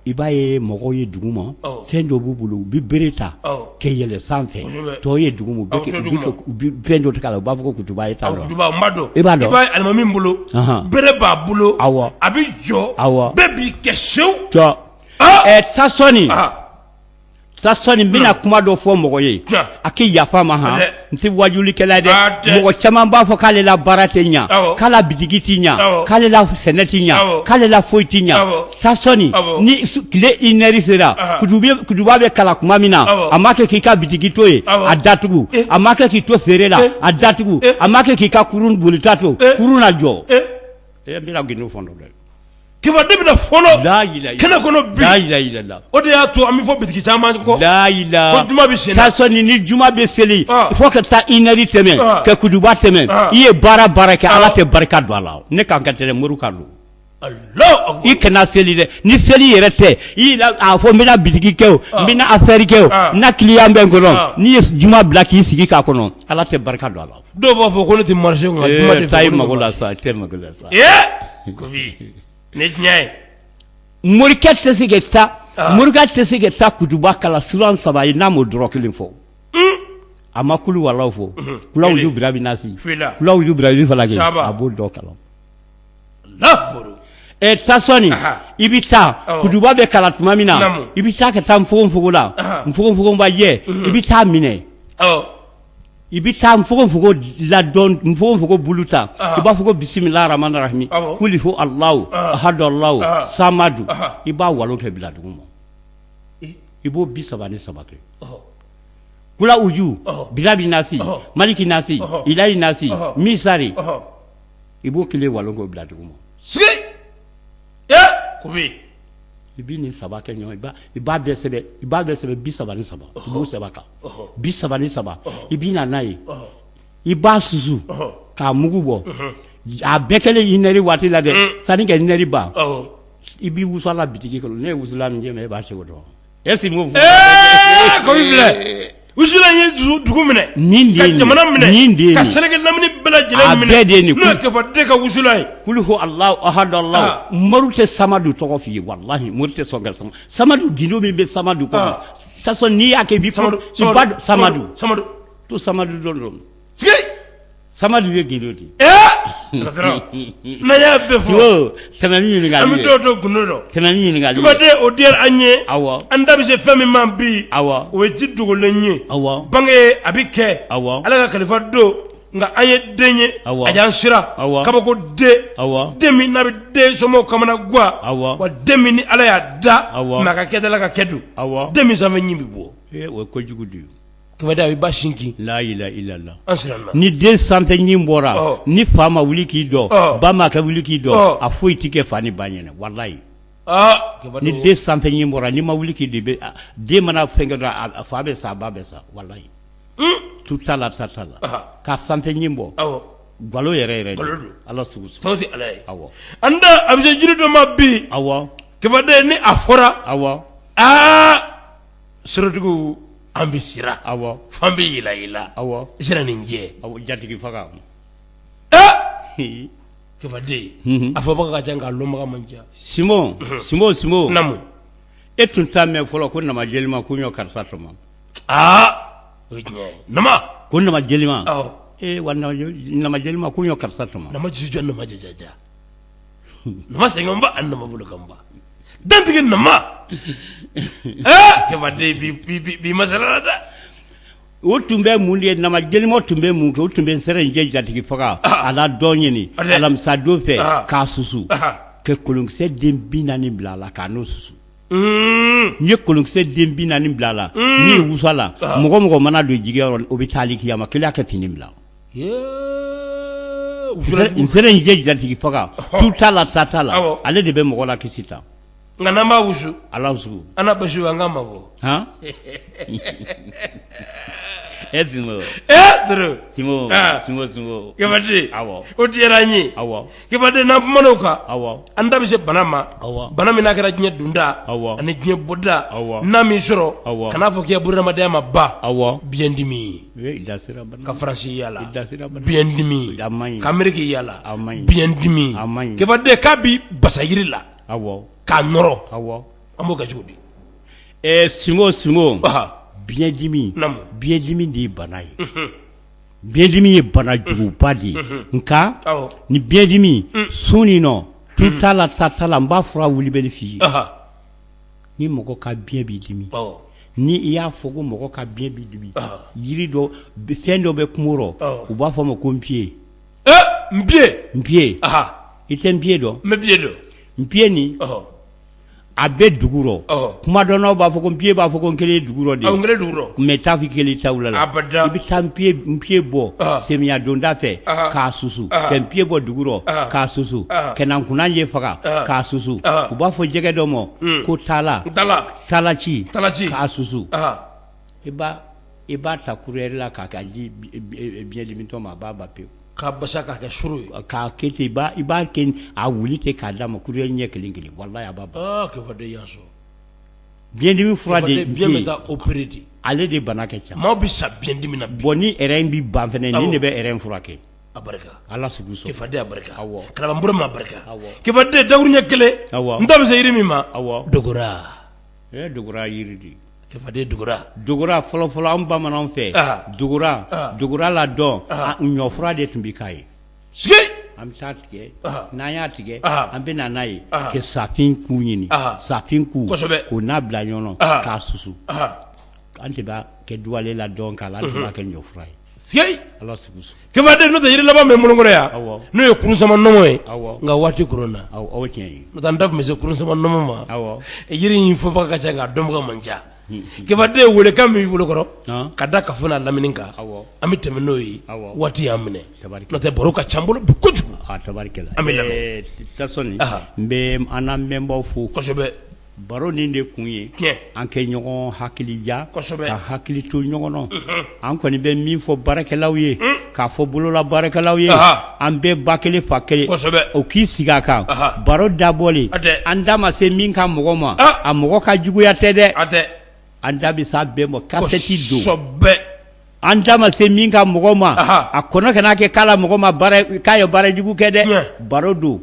i b'a ye mɔgɔw ye dugu ma fɛn dɔ b'u bolo u bɛ bere ta kɛ yɛlɛ sanfɛ tɔw ye dugu ma u bɛ fɛn dɔ ta la u b'a fɔ ko kutuba ye ta dɔn i b'a dɔn i b'a ye alimami min bolo bere b'a bolo a bɛ jɔ bɛɛ b'i kɛ sew tasɔni n bɛna kuma dɔ fɔ mɔgɔ ye a k'i yafa ma n tɛ wajulikɛla dɛ mɔgɔ caman b'a fɔ k'ale la baara tɛ ɲa k'ale bitigi tɛ ɲa k'ale la sɛnɛ tɛ ɲa k'ale la foyi tɛ ɲa tasɔni ni tile 1 sera kutuba bɛ kalan kuma min na a ma kɛ k'i ka bitigi to ye a datugu a ma kɛ k'i to feere la a datugu a ma kɛ k'i ka kurun bolita to kurun na jɔ n bɛna gindo fɔ dɛ kibaden bɛna fɔlɔ kɛnɛ kɔnɔ bi o de y'a to an bɛ fɔ bitigi caman kɔ ko juma bɛ sen na tasɔni ni juma bɛ seli fo ka taa 1 heure tɛmɛ ka kutuba tɛmɛ i ye baara kɛ ala tɛ barika don a la ne kan ka tɛmɛ muru ka don i kana seli dɛ ni seli yɛrɛ tɛ a fɔ n bɛna bitigi kɛ o n bɛna affaire kɛ o n na client bɛ n kɔnɔ n'i ye juma bila k'i sigi k'a kɔnɔ ala tɛ barika don a la dɔw b'a fɔ ko ne tɛ marché kɔnɔ juma de taa i mago la sa tɛ mago la sa ne tiɲɛ ye morikɛ tɛ se ka taa kutuba kalan suran 3 ye n'a m'o dɔrɔn kelen fɔ a ma kulu walaw fɔ kula wuju bira bi nasi kula wuju bira bi falake a b'o dɔ kalan tasɔni i bɛ taa kutuba bɛ kalan tuma min na i bɛ taa ka taa nfogo la nfogo ba jɛ i bɛ taa minɛ i bɛ taa nfogo ladɔn nfogo bulu ta i b'a fɔ ko bisimilahi rahmani rahim kuli fo Allahu ahadallahu samadu i b'a walo kɛ bila dugu ma i b'o 33 kɛ kula uju birabi nasi maliki nasi ilahi nasi misari i b'o kelen walo k'o bila dugu ma sigi ko bɛ i b'i ni 3 kɛ ɲɔgɔn i b'a bɛɛ sɛbɛn 33 i b'o sɛbɛn kan 33 i b'i na n'a ye i b'a susu k'a mugu bɔ a bɛɛ kɛlen 1 heure waati la dɛ sanni ka 1 heure ban i b'i wusu a la bitigi kɔnɔ ne ye wusula min kɛ mais e b'a seko dɔn est-ce que m'o fɔ ko bi filɛ wusula ye dugu minɛ ka jamana minɛ ka Sénégal lamini bɛɛ lajɛlen minɛ n'o ye Kɛfande ka wusula ye kuli ho Allahu ahadallahu muru tɛ Samadu tɔgɔ f'i ye wallahi muru tɛ sɔn ka Samadu gindo min bɛ Samadu kɔnɔ tasɔn n'i y'a kɛ i b'i Samadu to Samadu dɔn sigi Samadu ye gindo di n'a y'a bɛɛ fɔ tɛmɛ ni ɲininkali an bɛ dɔw to gundo dɔ tɛmɛ ni ɲininkali Kɛfande o diyara an ye an da bɛ se fɛn min ma bi o ye ji dogolen ye bange a bɛ kɛ ala ka kalifa don nka an ye den ye a y'an sira kabako den min n'a bɛ den somɔgɔw kamana guwa wa den min ni ala y'a da mɛ a ka kɛta la ka kɛ dun den min sanfɛ ɲi bɛ bɔ o ye kojugu de ye Kɛfande a bɛ ba sinkin la ilaha illallah an siran na ni den sanfɛ ɲi bɔra ni fa ma wuli k'i dɔn ba ma kɛ wuli k'i dɔn a foyi tɛ kɛ fa ni ba ɲɛna wallahi ni den sanfɛ ɲi bɔra ni ma wuli k'i de bɛ den mana fɛn kɛ dɔrɔn a fa bɛ sa a ba bɛ sa wallahi tu t'a la k'a sanfɛ ɲi bɔ galo yɛrɛ ala sugu tɔw ala ye an da a bɛ se jiri dɔ ma bi Kɛfande ni a fɔra siratigiw an bɛ sira fan bɛ yɛlɛ sira nin jɛ jatigi faga Kɛfande a fɔbaga ka ca nka lɔnbaga man ca Simon namu e tun t'a mɛn fɔlɔ ko nama jelima ko ɲɔ karisa tɔmɔ o ye tiɲɛ ye nama ko nama jelima wa nama jelima ko ɲɔ karisa tɔmɔ nama jisi jɔ nama jajaja nama sɛgɛn ba ani nama bolo kan ba dantigi nama Kɛfande bi masala la dɛ o tun bɛ mun de ye nama jelima tun bɛ mun kɛ o tun bɛ sɛrɛ in jɛ jatigi faga a la dɔn ɲini alamisa don fɛ k'a susu ka kolonkisɛ den 40 bila a la k'a n'o susu n'i ye kolonkisɛ den 40 bila a la n'i ye wusa la mɔgɔ mɔgɔ mana don jigiyɔrɔ o bɛ taali kiyama kelen kɛ fini bila n sera in jɛ jatigi faga tu t'a la ta t'a la ale de bɛ mɔgɔ la kisi ta nka n'an b'a wusu ala wusu ana basi an ka mabɔ han Simo Kefade o tiyara an ye Kefade n'an kumana o kan an da bɛ se bana ma bana min n'a kɛra diɲɛ dunda ani diɲɛ bɔda n'a min sɔrɔ kan'a fɔ k'i ka bunadamadenya ma ba biyɛndimi ka Faransi yala biyɛndimi ka Ameriki yala biyɛndimi Kefade k'a bi basa yiri la k'a nɔrɔ an b'o kɛ cogo di Simo biyɛndimi de ye bana ye biyɛndimi ye bana juguba de ye nka ni biyɛndimi sun nin nɔ tu t'a la ta t'a la n b'a fura wulibɛli f'i ye ni mɔgɔ ka biyɛn b'i dimi ni i y'a fɔ ko mɔgɔ ka biyɛn b'i dimi yiri dɔ fɛn dɔ bɛ kungo rɔ u b'a fɔ a ma ko npiye npiye i tɛ npiye dɔn npiye nin a bɛ dugu rɔ kuma dɔnnaw b'a fɔ ko npiye b'a fɔ ko n kelen ye dugu rɔ de mais t'a fɔ i kelen ta wula la i bɛ taa npiye bɔ semiya donda fɛ k'a susu ka npiye bɔ dugu rɔ k'a susu ka na kunna ye faga k'a susu u b'a fɔ jɛgɛ dɔ ma ko talaci k'a susu i b'a ta courrier la k'a di biyɛndimitɔ ma a b'a ba pewu k'a basa k'a kɛ suru ye k'a kɛ ten i b'a kɛ a wuli ten k'a d'a ma courrier ɲɛ kelen wallahi a b'a ba Kefade y'a sɔrɔ biyɛndimi fura de biyɛn bɛ taa opérer de ale de bana kɛ caman maaw bɛ sa biyɛndimi na bon ni RN bi ban fɛnɛ nin de bɛ RN furakɛ a barika ala sugu sɔrɔ Kefade a barika Kalabanbura ma barika Kefade daguru ɲɛ kelen n da bɛ se yiri min ma Dogora Dogora yiri de Kefade Dogora fɔlɔ an bamananw fɛ Dogora la dɔn ɲɔfura de tun bɛ k'a ye sigi an bɛ taa tigɛ n'an y'a tigɛ an bɛ na n'a ye ka safin ku ɲini safin ku k'o n'a bila ɲɔgɔn k'a susu an tɛ b'a kɛ duwale la dɔn k'a la an tɛ b'a kɛ ɲɔfura ye sigi ala sugu sɔrɔ Kefade n'o tɛ yiri laban bɛ n bolo kɔrɔ yan n'o ye kurun sama nɔmɔ ye nka waati koronna aw tiɲɛ ye n'o tɛ an da tun bɛ se kurun sama nɔmɔ ma yiri in fɔbaga ka ca nka a dɔnbaga man ca Kefade welekan min b'i bolo kɔrɔ ka da kafo n'a lamini kan an bɛ tɛmɛ n'o ye waati y'an minɛ n'o tɛ baro ka ca n bolo bi kojugu an bɛ lamɛn Tasɔni n bɛ an n'an bɛnbaw fo kosɛbɛ baro nin de kun ye an kɛ ɲɔgɔn hakilija ka hakili to ɲɔgɔn na an kɔni bɛ min fɔ baarakɛlaw ye k'a fɔ bolola baarakɛlaw ye an bɛɛ ba kelen fa kelen o k'i sigi a kan baro dabɔlen an da ma se min ka mɔgɔ ma a mɔgɔ ka juguya tɛ dɛ an da bɛ s'a bɛɛ ma kasɛti don an da ma se min ka mɔgɔ ma a kɔnɔ kana kɛ k'a la mɔgɔ ma k'a ye baara jugu kɛ dɛ baro don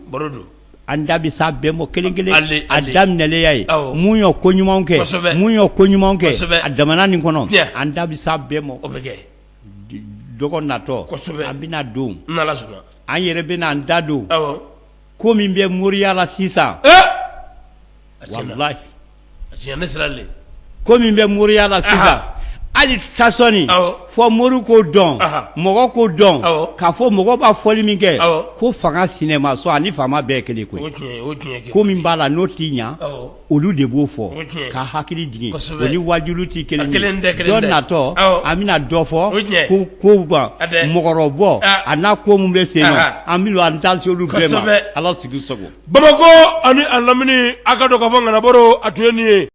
an da bɛ s'a bɛɛ ma kelen kelen a daminɛlen y'a ye mun ye ko ɲumanw kɛ a jamana nin kɔnɔ an da bɛ s'a bɛɛ ma dɔgɔ natɔ an bɛna don an yɛrɛ bɛna an da don ko min bɛ moriya la sisan walahi ko min bɛ moriya la sisan hali Tasɔni fɔ mori ko dɔn mɔgɔ ko dɔn k'a fɔ mɔgɔ b'a fɔli min kɛ ko fanga sinɛma sɔn ani faama bɛɛ ye kelen koyi ko min b'a la n'o t'i ɲa olu de b'o fɔ ka hakili jigin o ni wajulu t'i kelen ye dɔ natɔ an bɛna dɔ fɔ ko kow ban mɔgɔrɔbɔ a n'a ko min bɛ sen na an bɛ an taa se olu bɛɛ ma ala sigi sago Bamako ani a lamini a ka dɔn k'a fɔ Ngana Baro a tun ye nin ye